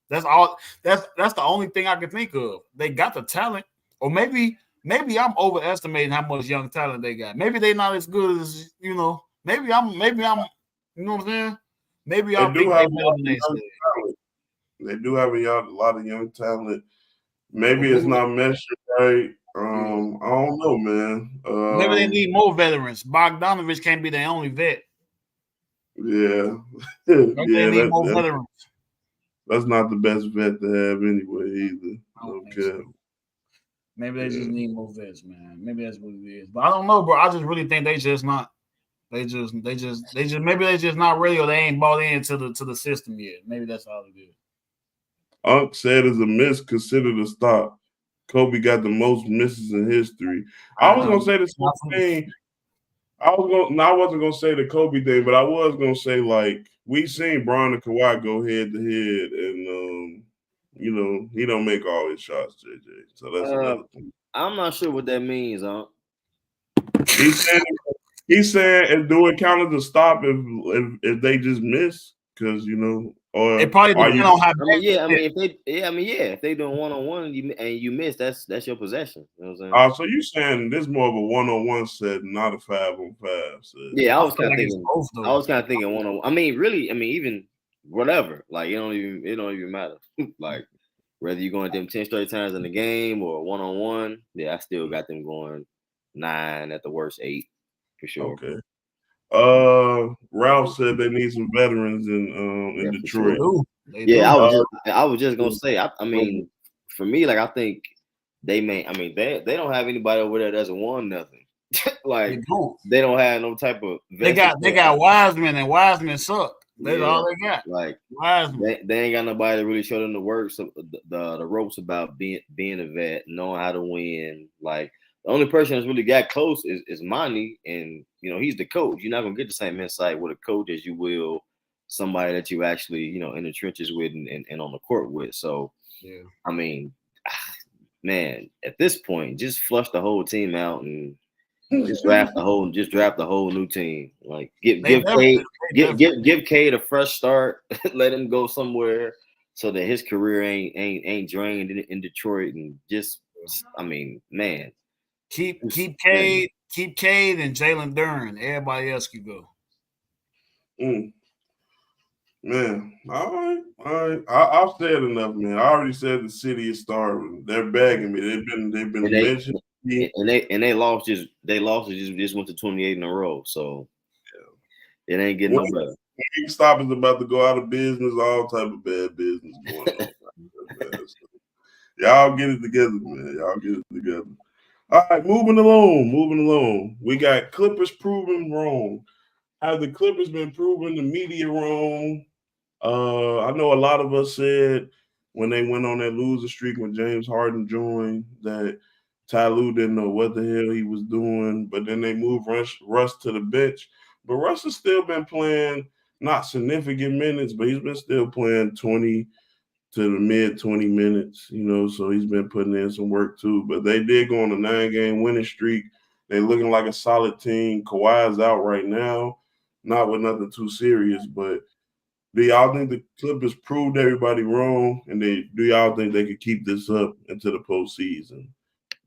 That's all. That's the only thing I can think of. They got the talent. Or maybe I'm overestimating how much young talent they got. Maybe they're not as good as Maybe I'm you know what I'm saying? Maybe I think they better than they say. They do have a lot of young talent. Maybe it's not mentioned right. I don't know, man. Maybe they need more veterans. Bogdanovich can't be their only vet. Yeah. Maybe they need more veterans. That's not the best vet to have anyway either. Okay. So. Maybe they just need more vets, man. Maybe that's what it is. But I don't know, bro. I just really think they just not. They just maybe they just not ready, or they ain't bought into the system yet. Maybe that's all it is. Unc said as a miss, consider the stop. Kobe got the most misses in history. I was gonna say the same thing. I wasn't gonna say the Kobe thing, but I was gonna say, like, we seen Bron and Kawhi go head to head, and he don't make all his shots, JJ. So that's another thing. I'm not sure what that means, huh? He's saying, and do it count as a stop if they just miss? Because or it probably depends on how. If they doing 1-on-1 and you miss, that's your possession. You know what I'm saying? So you saying this more of a 1-on-1 set, not a 5-on-5 set? Yeah, I was kind of thinking 1-on-1. I mean, really, even whatever. Like it don't even matter. Like whether you're going them 10 straight times in the game or 1-on-1, yeah, I still got them going 9 at the worst 8 for sure. Okay. Ralph said they need some veterans in Detroit. Sure. I was just gonna say. I mean, for me, like I think they may. I mean, they don't have anybody over there that's won nothing. Like they don't have no type of. They got Wiseman, and Wiseman suck. That's all they got. Like Wiseman. They ain't got nobody to really show them the works, the ropes about being a vet, knowing how to win. Like the only person that's really got close is Monty, and he's the coach. You're not gonna get the same insight with a coach as you will somebody that you actually in the trenches with and on the court with. So I mean, man, at this point, just flush the whole team out and just draft the whole new team. Like give Cade a fresh start, let him go somewhere so that his career ain't drained in Detroit, and just man. Keep Cade and Jalen Duren. Everybody else can go. Man, all right. I've said enough, man. I already said the city is starving. They're begging me. They've been mentioned. And they lost just went to 28 in a row. So it ain't getting no better. GameStop is about to go out of business. All type of bad business going on. Y'all get it together, man. Y'all get it together. All right, moving along. We got Clippers proven wrong. Have the Clippers been proving the media wrong? I know a lot of us said when they went on that loser streak when James Harden joined that Ty Lue didn't know what the hell he was doing, but then they moved Russ to the bench. But Russ has still been playing not significant minutes, but he's been still playing 20 to the mid 20 minutes, so he's been putting in some work too. But they did go on a 9-game winning streak. They're looking like a solid team. Kawhi's out right now, not with nothing too serious, but do y'all think the Clippers proved everybody wrong? And do y'all think they could keep this up into the postseason?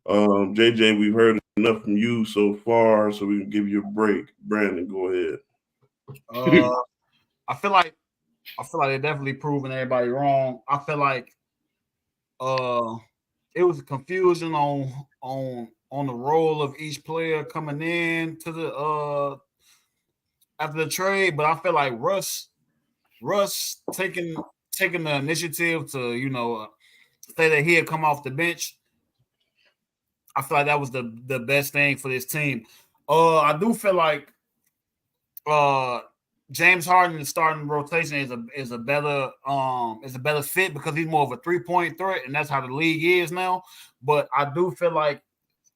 JJ, we've heard enough from you so far, so we can give you a break. Brandon, go ahead. I feel like they're definitely proving everybody wrong. I feel like it was confusion on the role of each player coming in to the after the trade, but I feel like Russ taking the initiative to say that he'd come off the bench. I feel like that was the best thing for this team. I do feel like James Harden starting rotation is a better fit because he's more of a 3-point threat, and that's how the league is now. But I do feel like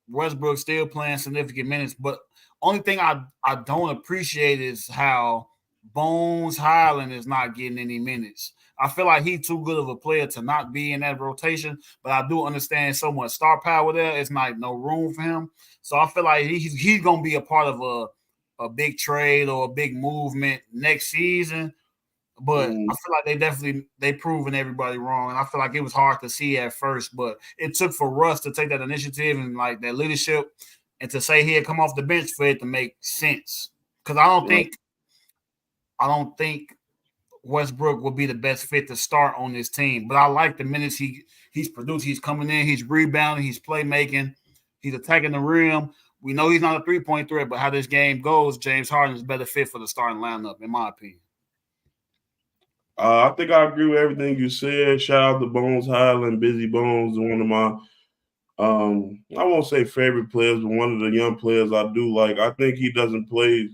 Westbrook still playing significant minutes. But only thing I don't appreciate is how Bones Highland is not getting any minutes. I feel like he's too good of a player to not be in that rotation, but I do understand so much star power there. It's not no room for him. So I feel like he's going to be a part of a big trade or a big movement next season. But I feel like they proven everybody wrong, and I feel like it was hard to see at first, but it took for Russ to take that initiative and like that leadership, and to say he'd come off the bench for it to make sense. Because I don't think Westbrook will be the best fit to start on this team. But I like the minutes he's produced. He's coming in, he's rebounding, he's playmaking, he's attacking the rim. We know he's not a 3-point threat, but how this game goes, James Harden is a better fit for the starting lineup, in my opinion. I think I agree with everything you said. Shout out to Bones Highland, Busy Bones, one of my I won't say favorite players, but one of the young players I do like. I think he doesn't play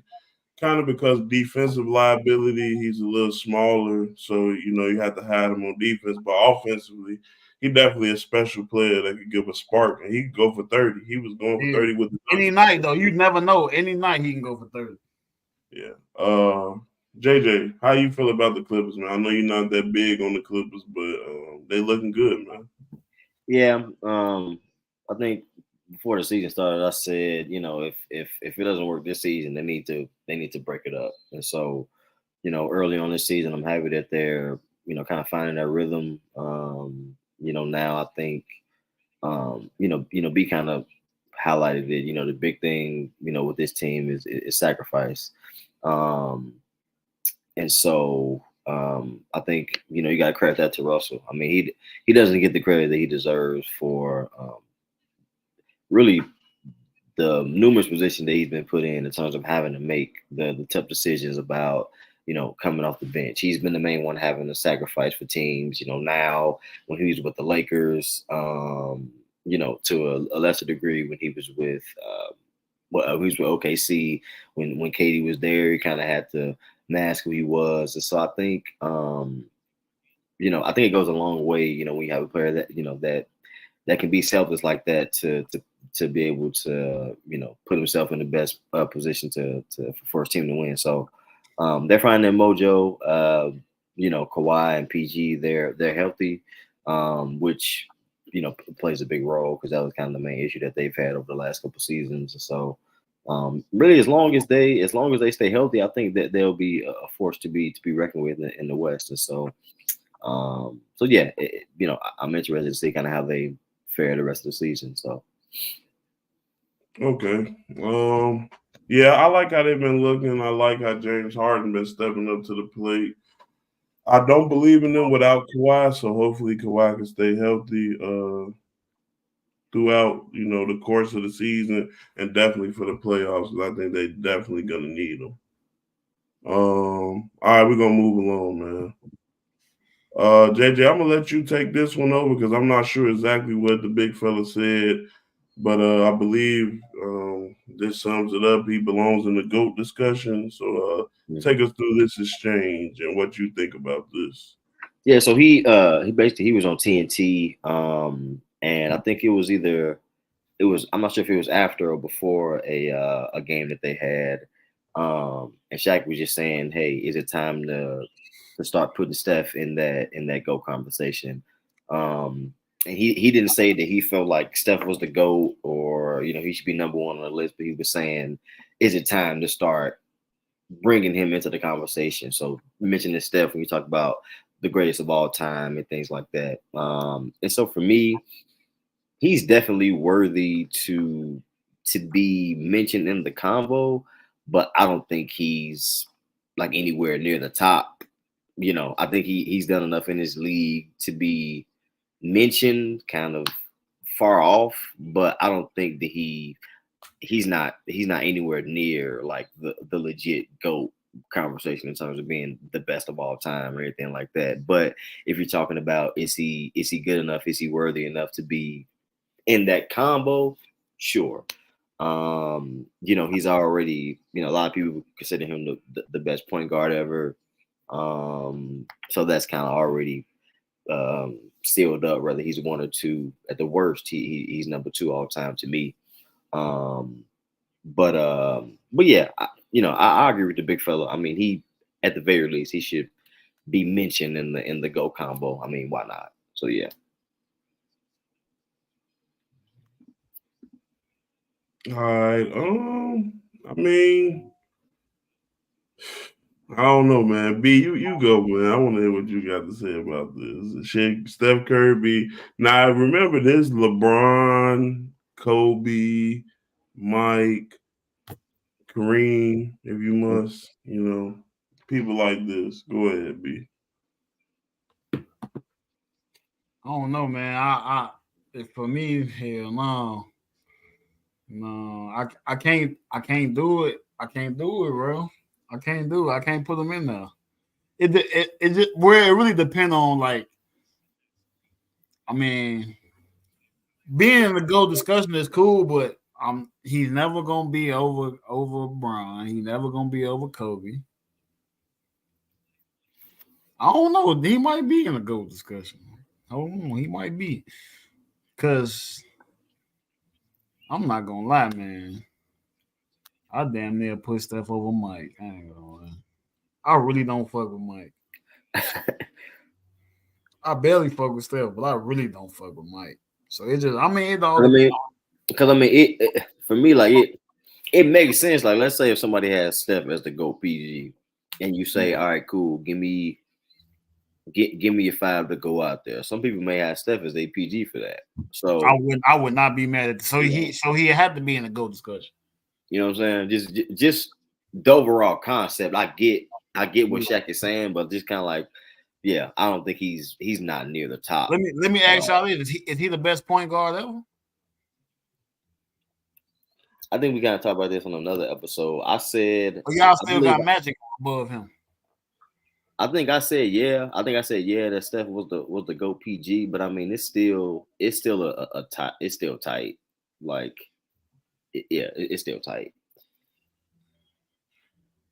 kind of because defensive liability, he's a little smaller, so you have to hide him on defense. But offensively, he definitely a special player that could give a spark, and he could go for 30. He was going for 30 with the any night though. You never know. Any night he can go for 30. Yeah. JJ, how you feel about the Clippers, man? I know you're not that big on the Clippers, but they looking good, man. Yeah. I think before the season started, I said, if it doesn't work this season, they need to break it up. And so, early on this season, I'm happy that they're, kind of finding that rhythm. Now I think, B kind of highlighted it. The big thing, with this team is sacrifice. And so I think, you got to credit that to Russell. I mean, he doesn't get the credit that he deserves for really the numerous positions that he's been put in terms of having to make the tough decisions about, coming off the bench. He's been the main one having to sacrifice for teams, now when he was with the Lakers, to a lesser degree when he was with he was with OKC, when KD was there, he kind of had to mask who he was. And so I think, I think it goes a long way, when you have a player that, that can be selfless like that to be able to, put himself in the best position for his team to win. So they're finding their mojo. Kawhi and PG, they're healthy, which, plays a big role because that was kind of the main issue that they've had over the last couple of seasons. And so really, as long as they stay healthy, I think that they'll be a force to be reckoned with in the West. And so, yeah, I'm interested to see kind of how they fare the rest of the season. So, okay, yeah, I like how they've been looking. I like how James Harden been stepping up to the plate. I don't believe in them without Kawhi, so hopefully Kawhi can stay healthy throughout, the course of the season and definitely for the playoffs. I think they definitely gonna need them. All right, we're gonna move along, man. JJ, I'm gonna let you take this one over because I'm not sure exactly what the big fella said, but I believe this sums it up. He belongs in the GOAT discussion. So take us through this exchange and what you think about this. Yeah, so he was on TNT, and I think I'm not sure if it was after or before a game that they had, and Shaq was just saying, "Hey, is it time to start putting Steph in that GOAT conversation?" And he didn't say that he felt like Steph was the GOAT or he should be number one on the list, but he was saying, "Is it time to start bringing him into the conversation?" So mentioning Steph when you talk about the greatest of all time and things like that. And so for me, he's definitely worthy to be mentioned in the convo, but I don't think he's like anywhere near the top. I think he's done enough in his league to be mentioned kind of far off, but I don't think that he's not anywhere near like the legit GOAT conversation in terms of being the best of all time or anything like that. But if you're talking about is he good enough, is he worthy enough to be in that combo, sure. He's already, a lot of people consider him the best point guard ever. So that's kind of already sealed up, whether he's one or two. At the worst, he's number 2 all time to me. But yeah, I agree with the big fella. I mean, he at the very least he should be mentioned in the GOAT combo. I mean, why not? So yeah. All right. I mean, I don't know, man. B, you go, man. I want to hear what you got to say about this. Shit, Steph Curry. Now remember this: LeBron, Kobe, Mike, Kareem. If you must, people like this. Go ahead, B. I don't know, man. For me, hell no. I can't do it. I can't do it, bro. I can't do it. I can't put them in there. It just where it really depends on, like, I mean, being in the GOAT discussion is cool, but he's never gonna be over Bron. He's never gonna be over Kobe. I don't know. He might be in a GOAT discussion. I don't know. He might be. Cause I'm not gonna lie, man. I damn near put stuff over Mike. I ain't gonna lie. I really don't fuck with Mike. I barely fuck with Steph, but I really don't fuck with Mike. So it just, it all. Because it for me, like it makes sense. Like, let's say if somebody has Steph as the GOAT PG, and you say, all right, cool, give me your 5 to go out there. Some people may have Steph as a PG for that. So I would not be mad at it. So he had to be in a GOAT discussion. You know what I'm saying? Just the overall concept. I get what Shaq is saying, but just kind of like, yeah, I don't think he's not near the top. Let me ask y'all this: is he the best point guard ever? I think we gotta talk about this on another episode. I said, y'all still got Magic above him. I think I said yeah. That Steph was the GOAT PG, but I mean it's still a tight. It's still tight. Like, it's still tight.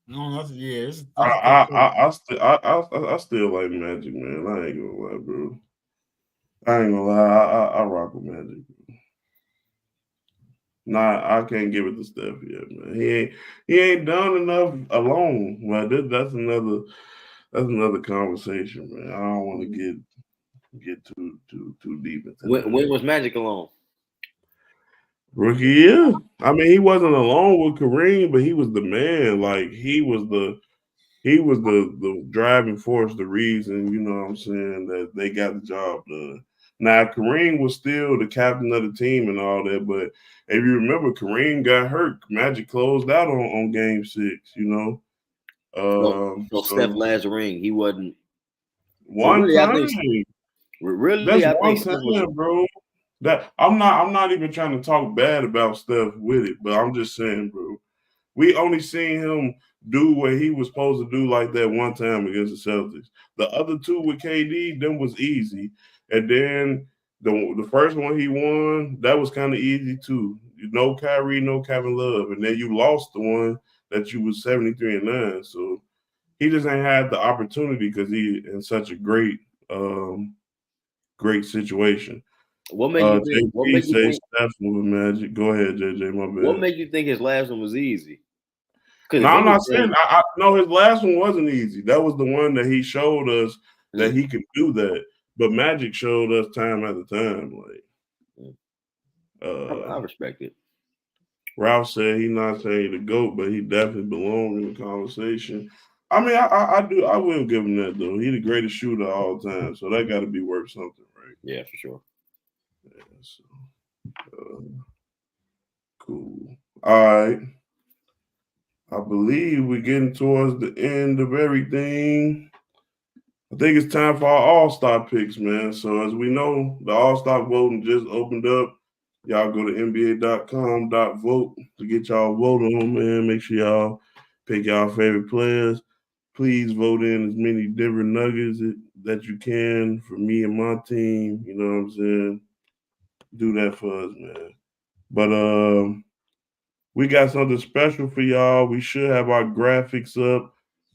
No, I still like Magic, man. I ain't gonna lie, bro. I ain't gonna lie. I rock with Magic. Nah, I can't give it to Steph yet, man. He ain't done enough alone. But that's another conversation, man. I don't want to get too deep into that. When was Magic alone? Rookie year. I mean, he wasn't alone with Kareem, but he was the man. Like, he was the driving force, the reason, you know what I'm saying, that they got the job done. Now, Kareem was still the captain of the team and all that, but if you remember, Kareem got hurt. Magic closed out on Game 6, you know. So Steph last ring, he wasn't one really, time. That's one time, bro. That I'm not even trying to talk bad about Steph with it, but I'm just saying, bro. We only seen him do what he was supposed to do like that one time against the Celtics. The other two with KD, them was easy. And then the first one he won, that was kind of easy too. No Kyrie, no Kevin Love. And then you lost the one that you was 73-9. So he just ain't had the opportunity because he in such a great situation. What made you think Steph with Magic? Go ahead, JJ. My bad. What made you think his last one was easy? No, I'm not saying. I no, his last one wasn't easy. That was the one that he showed us that he could do that. But Magic showed us time after time. Like, I respect it. Ralph said he's not saying the GOAT, but he definitely belongs in the conversation. I mean, I do. I will give him that though. He's the greatest shooter of all time, so that got to be worth something, right? Yeah, for sure. Yeah, so, cool. All right. I believe we're getting towards the end of everything. I think it's time for our All-Star picks, man. So as we know, the All-Star voting just opened up. Y'all go to NBA.com.vote to get y'all vote on, man. Make sure y'all pick y'all favorite players. Please vote in as many different nuggets that you can for me and my team. You know what I'm saying? Do that for us, man. But we got something special for y'all. We should have our graphics up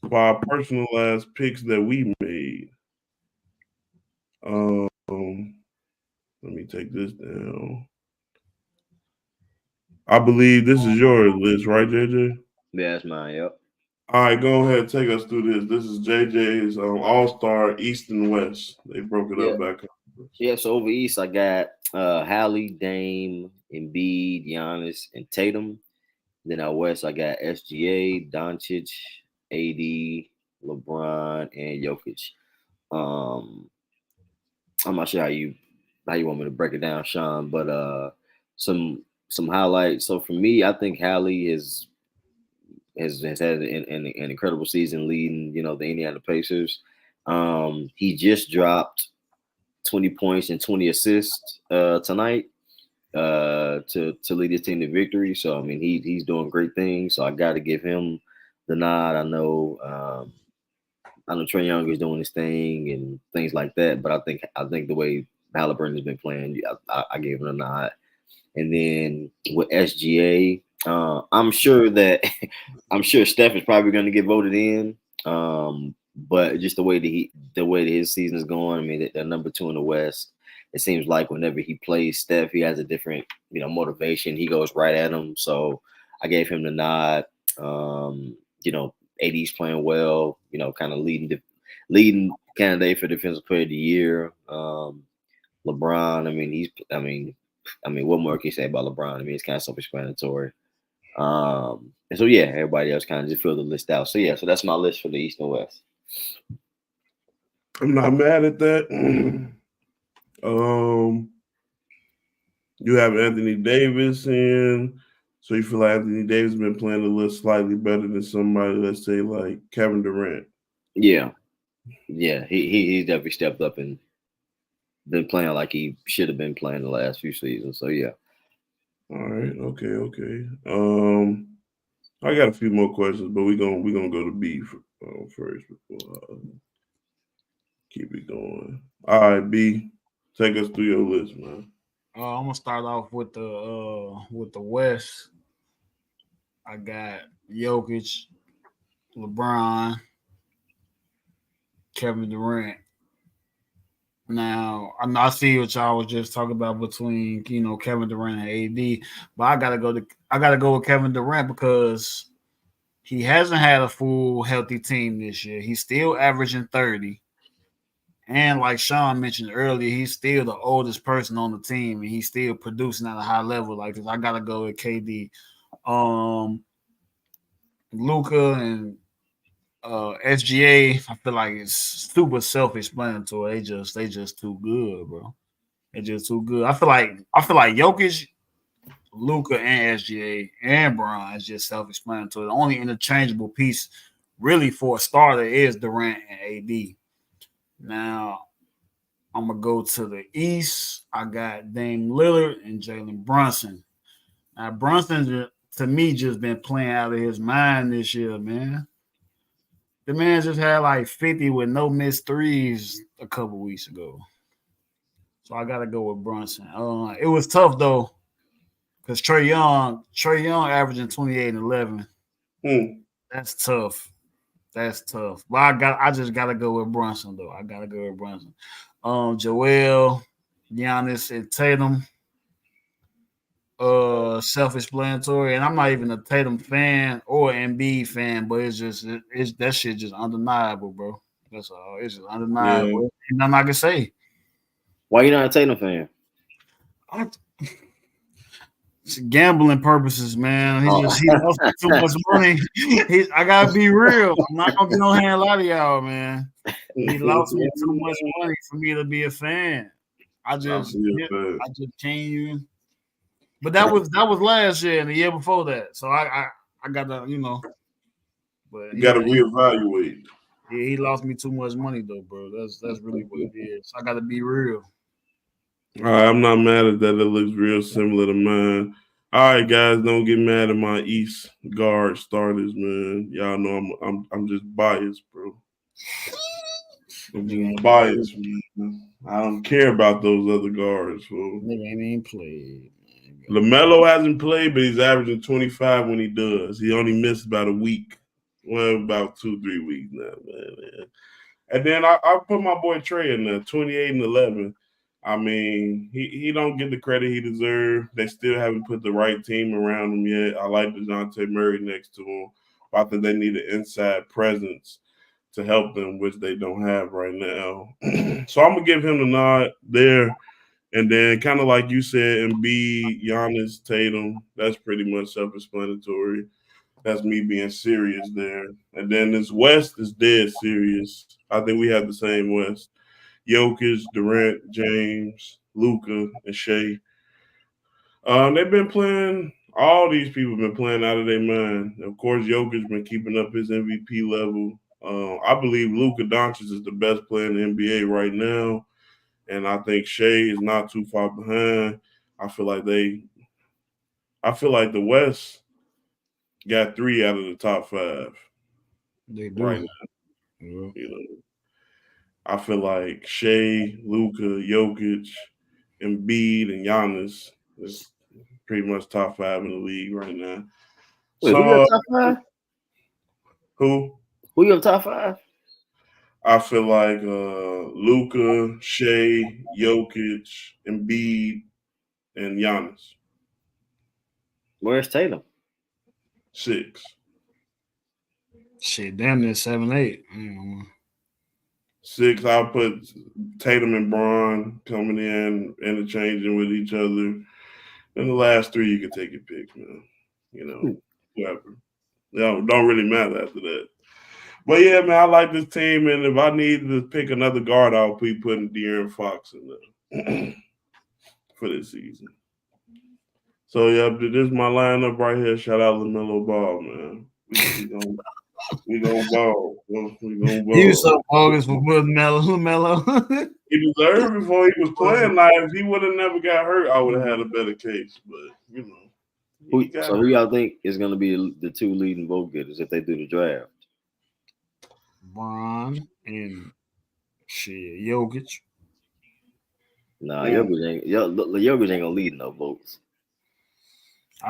for our personalized picks that we made. Let me take this down. I believe this is your list, right, JJ? Yeah, that's mine. Yep. All right, go ahead, take us through this. This is JJ's All-Star East and West. They broke it up back up. Yeah, so over East, I got Hallie, Dame, Embiid, Giannis, and Tatum. Then out West, I got SGA, Doncic, AD, LeBron, and Jokic. I'm not sure how you want me to break it down, Sean, but some highlights. So for me, I think Hallie has had an incredible season leading, the Indiana Pacers. He just dropped 20 points and 20 assists tonight to lead his team to victory. So I mean, he's doing great things. So I got to give him the nod. I know Trae Young is doing his thing and things like that, but I think the way Halliburton has been playing, I gave him a nod. And then with SGA, I'm sure Steph is probably going to get voted in. But just the way that his season is going, I mean, they're number 2 in the West. It seems like whenever he plays Steph, he has a different, motivation. He goes right at him. So I gave him the nod. AD's playing well, kind of leading candidate for Defensive Player of the Year. LeBron, I mean, what more can you say about LeBron? I mean, it's kind of self-explanatory. And so yeah, everybody else kind of just fill the list out. So yeah, so that's my list for the East and West. I'm not mad at that. You have Anthony Davis in, so you feel like Anthony Davis has been playing a little slightly better than somebody, let's say, like Kevin Durant. Yeah, he definitely stepped up and been playing like he should have been playing the last few seasons. So yeah. All right. Okay. I got a few more questions, but we're gonna go to B first before keep it going. All right, B, take us through your list, man. I'm gonna start off with the West. I got Jokic, LeBron, Kevin Durant. Now I see what y'all was just talking about between Kevin Durant and AD, but I gotta go with Kevin Durant because he hasn't had a full healthy team this year. He's still averaging 30. And like Sean mentioned earlier, he's still the oldest person on the team, and he's still producing at a high level like this. I gotta go with KD. Luka and SGA, I feel like it's super self-explanatory. They just too good, bro. They're just too good. I feel like Jokic, Luka, and SGA and Bron is just self-explanatory. The only interchangeable piece, really, for a starter, is Durant and AD. Now, I'm gonna go to the East. I got Dame Lillard and Jalen Brunson. Now, Brunson, to me, just been playing out of his mind this year, man. The man just had like 50 with no missed threes a couple weeks ago. So I gotta go with Brunson. It was tough though, because Trae Young averaging 28 and 11. That's tough. But I just gotta go with Brunson though. I gotta go with Brunson. Joel, Giannis, and Tatum. Self-explanatory, and I'm not even a Tatum fan or Embiid fan, but it's that shit just undeniable, bro. That's all. It's just undeniable. Yeah. Nothing I can say. Why you not a Tatum fan? It's gambling purposes, man. He lost too much money. I gotta be real. I'm not gonna get on here and lie to y'all, man. He lost me too much money for me to be a fan. I just can't even. But that was last year and the year before that. So I got to, but you got to reevaluate. Yeah, he lost me too much money though, bro. That's really what it is. I got to be real. All right, I'm not mad at that. It looks real similar to mine. All right, guys, don't get mad at my East guard starters, man. Y'all know I'm just biased, bro. I'm just biased, man. I don't care about those other guards, bro. Nigga ain't even played. LaMelo hasn't played, but he's averaging 25 when he does. He only missed about a week. Well, about 2-3 weeks now, man. And then I put my boy Trae in there, 28 and 11. I mean, he don't get the credit he deserves. They still haven't put the right team around him yet. I like DeJounte Murray next to him. But I think they need an inside presence to help them, which they don't have right now. So I'm going to give him the nod there. And then kind of like you said, Embiid, Giannis, Tatum, that's pretty much self-explanatory. That's me being serious there. And then this West is dead serious. I think we have the same West. Jokic, Durant, James, Luca, and Shea. They've been playing. All these people have been playing out of their mind. Of course, Jokic been keeping up his MVP level. I believe Luka Doncic is the best player in the NBA right now, and I think Shea is not too far behind. I feel like the West got 3 out of the top 5 They do. right now. You know, I feel like Shea, Luka, Jokic, Embiid, and Giannis is pretty much top 5 in the league right now. Wait, who your top 5? Who? Who your top 5? I feel like Luka, Shea, Jokic, Embiid, and Giannis. Where's Tatum? 6. Shit, damn near 7-8. 6, I'll put Tatum and Braun coming in, interchanging with each other. And the last 3, you can take your pick, man. Whoever. Don't really matter after that. But yeah, man, I like this team, and if I need to pick another guard, I'll be putting De'Aaron Fox in there for this season. So yeah, this is my lineup right here. Shout out LaMelo Ball, man. We gonna ball. We gonna ball. He was so bogus for LaMelo. He deserved it before he was playing. Like if he would have never got hurt, I would have had a better case. But who y'all think is gonna be the 2 leading vote getters if they do the draft? Bron and shit, Jokic. Nah, Jokic ain't gonna lead no votes.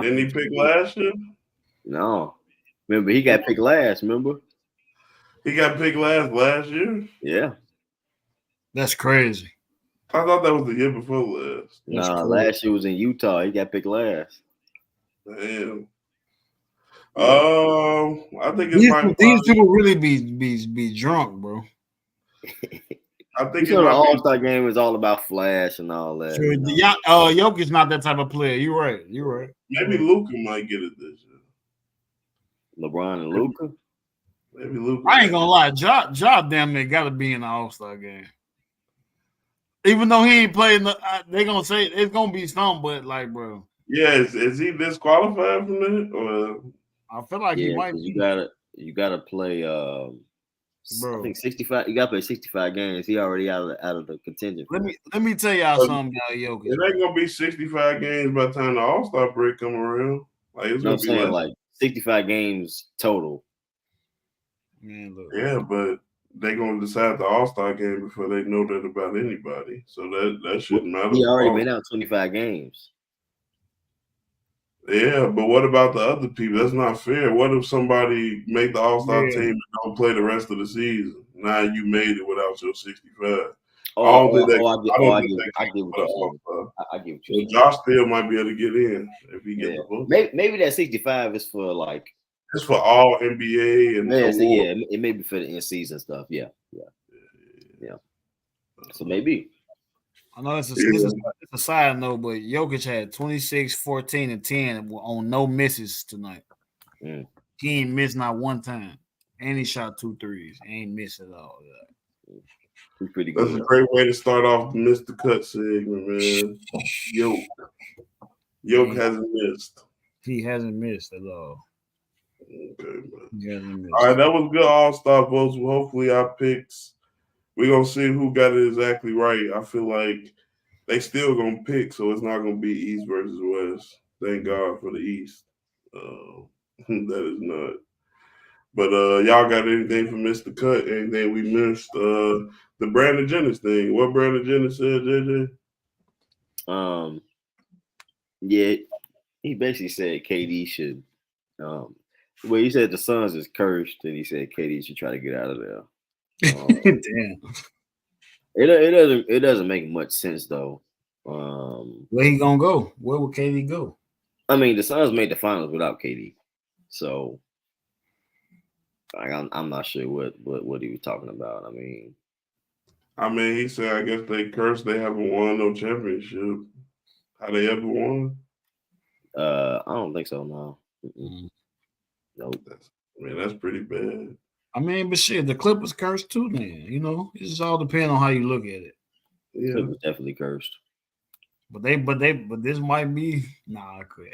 Didn't he pick last year? No. Remember, he got picked last, remember? He got picked last year? Yeah. That's crazy. I thought that was the year before last. Nah, last year was in Utah. He got picked last. Damn. I think it's these people really be drunk, bro. I think the All-Star game is all about flash and all that. Sure, Jokic's not that type of player. You're right. Maybe Luka might get it this year. LeBron and Luka? Maybe Luka. I ain't gonna lie. Ja damn near got to be in the All-Star game. Even though he ain't playing, they're gonna say it's gonna be some, but like, bro. Yeah, is he disqualified from it? Or I feel like he might. You gotta play. Bro, I think 65. You gotta play 65 games. He already out of the contingent. Let me tell y'all something about Jokic. It ain't gonna be 65 games by the time the All-Star break come around. Like it's gonna be like 65 games total. Man, look. Yeah, but they're gonna decide the All-Star game before they know that about anybody. So that shouldn't matter. He already been out 25 games. Yeah, but what about the other people? That's not fair. What if somebody make the All-Star team and don't play the rest of the season? Now you made it without your 65. I give you. Josh still might be able to get in if he gets the book. Maybe that 65 is for like. It's for all NBA and it may be for the in-season stuff. Yeah. So maybe. I know it's a side note, but Jokic had 26, 14, and 10 on no misses tonight. He ain't missed not one time. And he shot 2 threes. He ain't missed at all. He's pretty good. That's a great way to start off the Mr. Cut segment, man. Jokic hasn't missed. He hasn't missed at all. Okay, man. All right, that was good All-Star votes. Hopefully our picks. We're going to see who got it exactly right. I feel like they still going to pick, so it's not going to be East versus West. Thank God for the East. That is not. But y'all got anything from Mr. Cut? Anything we missed? The Brandon Jennings thing. What Brandon Jennings said, JJ? Yeah, he basically said KD should he said the Suns is cursed, and he said KD should try to get out of there. Damn. It doesn't make much sense though. Where he gonna go? Where would KD go? I mean, the Suns made the finals without KD, so I'm not sure what he was talking about. I mean, he said I guess they cursed. They haven't won no championship. Have they ever won? I don't think so. No. Nope. That's pretty bad. I mean, but shit, the Clippers cursed too. Then it just all depends on how you look at it. Yeah, Clippers definitely cursed. But this might be I quit.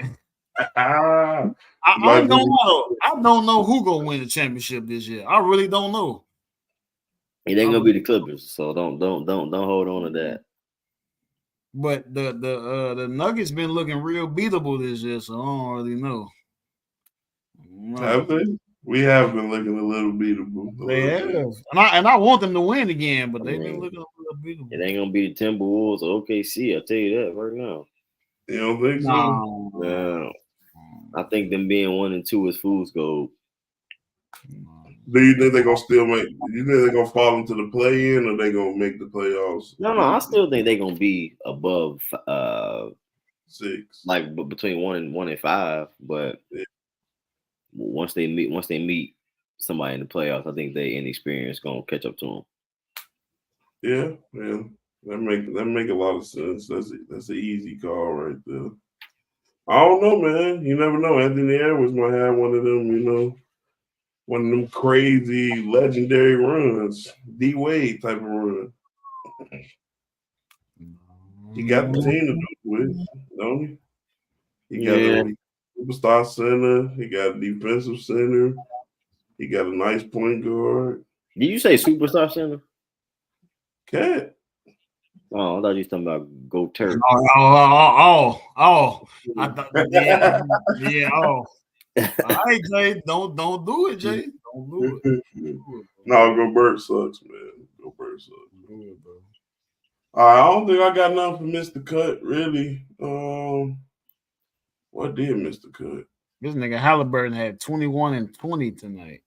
Ah, I don't know. I don't know who gonna win the championship this year. I really don't know. It ain't gonna be the Clippers, so don't hold on to that. But the Nuggets been looking real beatable this year, so I don't really know. Have they? We have been looking a little beatable. They have, and I want them to win again, but they've been looking a little beatable. It ain't gonna be the Timberwolves or OKC. I'll tell you that right now. You don't think so? No. I think them being 1 and 2 is fool's gold. Do you think they're gonna still make? You think they're gonna fall into the play-in, or they gonna make the playoffs? No, I still think they're gonna be above 6, like between 1 and 5. But once they meet somebody in the playoffs, I think they inexperience gonna catch up to them. Yeah, that make a lot of sense. That's an easy call right there. I don't know, man. You never know. Anthony Edwards might have one of them, one of them crazy legendary runs, D Wade type of run. He got the team to do it with, don't he? He got a superstar center. He got a defensive center. He got a nice point guard. Did you say superstar center? Cat. Oh, I thought you was talking about Go Turk. Oh. I thought, yeah. Oh. All right, Jay. Don't do it, Jay. Don't do it. No, Gobert sucks, man. Gobert sucks. I don't think I got nothing for Mr. Cut, really. What did Mr. Cut? This nigga Halliburton had 21 and 20 tonight.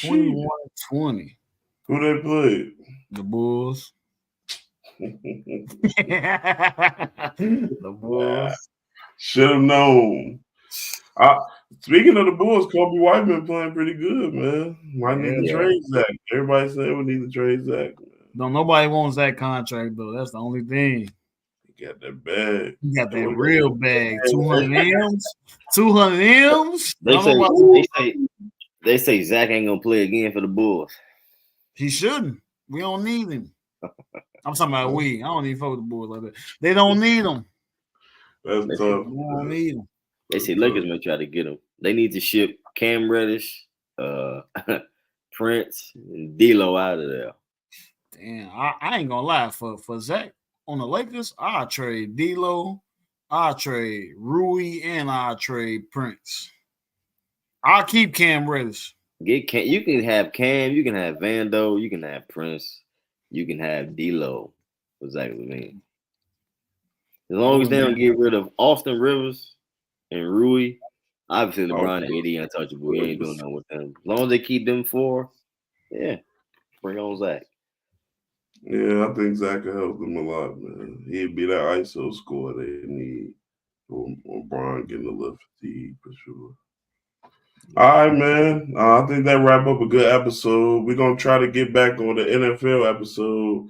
21 and 20. Who they played? The Bulls. The Bulls. Should have known. Speaking of the Bulls, Kobe White been playing pretty good, man. Might need to trade Zach. Everybody saying we need to trade Zach. Don't nobody wants that contract though. That's the only thing. He got that bag. He got that real bag. 200 M's. 200 M's. They say Zach ain't gonna play again for the Bulls. He shouldn't. We don't need him. I'm talking about we. I don't even fuck with the Bulls like that. They don't need him. That's tough. We don't need him. They say Lakers may try to get him. They need to ship Cam Reddish, Prince, and D'Lo out of there. Damn, I ain't gonna lie. For Zach on the Lakers, I'll trade D'Lo, I'll trade Rui, and I'll trade Prince. I'll keep Cam Reddish. You can have Cam, you can have Vando, you can have Prince, you can have D'Lo for Zach LaVine. As long as they don't get rid of Austin Rivers and Rui, obviously LeBron and AD untouchable. You ain't doing nothing with them. As long as they keep them 4, bring on Zach. Yeah, I think Zach could help them a lot, man. He'd be that ISO score they need. LeBron getting a little fatigue for sure. All right, man. I think that wrap up a good episode. We're gonna try to get back on the NFL episode.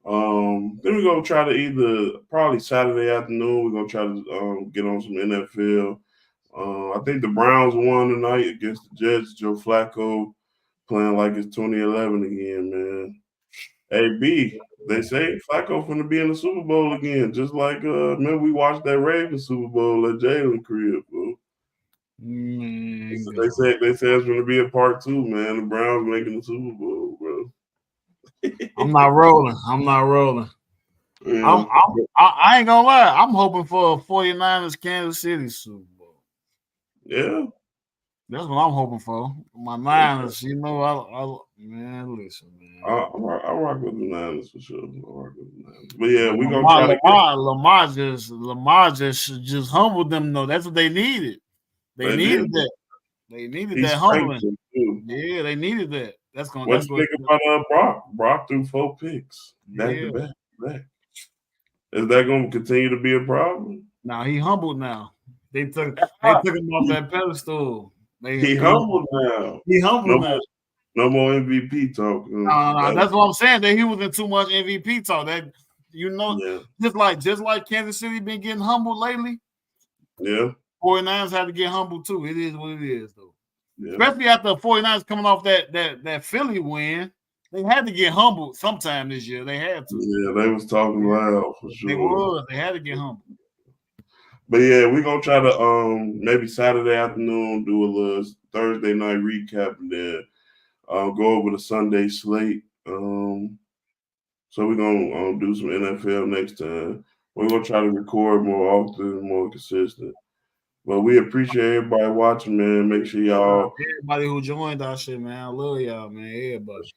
Then we're gonna try to probably Saturday afternoon. We're gonna try to get on some NFL. I think the Browns won tonight against the Jets. Joe Flacco playing like it's 2011 again, man. Hey B, they say Flacco finna be in the Super Bowl again, just like remember we watched that Ravens Super Bowl at Jalen crib, bro. They say it's gonna be a part 2, man. The Browns making the Super Bowl, bro. I'm not rolling. Yeah. I ain't gonna lie. I'm hoping for a 49ers Kansas City Super Bowl. Yeah. That's what I'm hoping for. My Niners, man, listen, man. I rock with the Niners for sure. But yeah, we're gonna try to Lamar just humbled them though. That's what they needed. They needed that. They needed that humbling. Yeah, they needed that. That's gonna. What you think about Brock? Brock threw 4 picks back to back. Is that gonna continue to be a problem? Nah, he humbled now. They took him off that pedestal. He humbled now. No more MVP talk. That's what I'm saying. That he was in too much MVP talk. That just like Kansas City been getting humbled lately. Yeah. 49ers had to get humbled too. It is what it is, though. especially after the 49ers coming off that Philly win. They had to get humbled sometime this year. They had to. Yeah, they was talking loud for sure. They had to get humbled. But yeah, we're gonna try to maybe Saturday afternoon do a little Thursday night recap and then go over the Sunday slate. So we're gonna do some NFL next time. We're gonna try to record more often, more consistent. But we appreciate everybody watching, man. Make sure y'all, everybody who joined our shit, man. I love y'all, man. Everybody.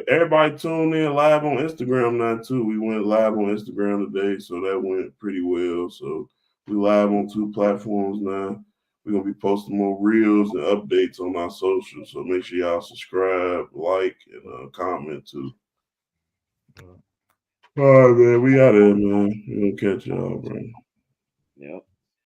Everybody tune in live on Instagram now too. We went live on Instagram today, so that went pretty well. So we live on 2 platforms now. We're gonna be posting more reels and updates on our socials. So make sure y'all subscribe, like, and comment too. All right, man. We out of here, man. We're gonna catch y'all, bro.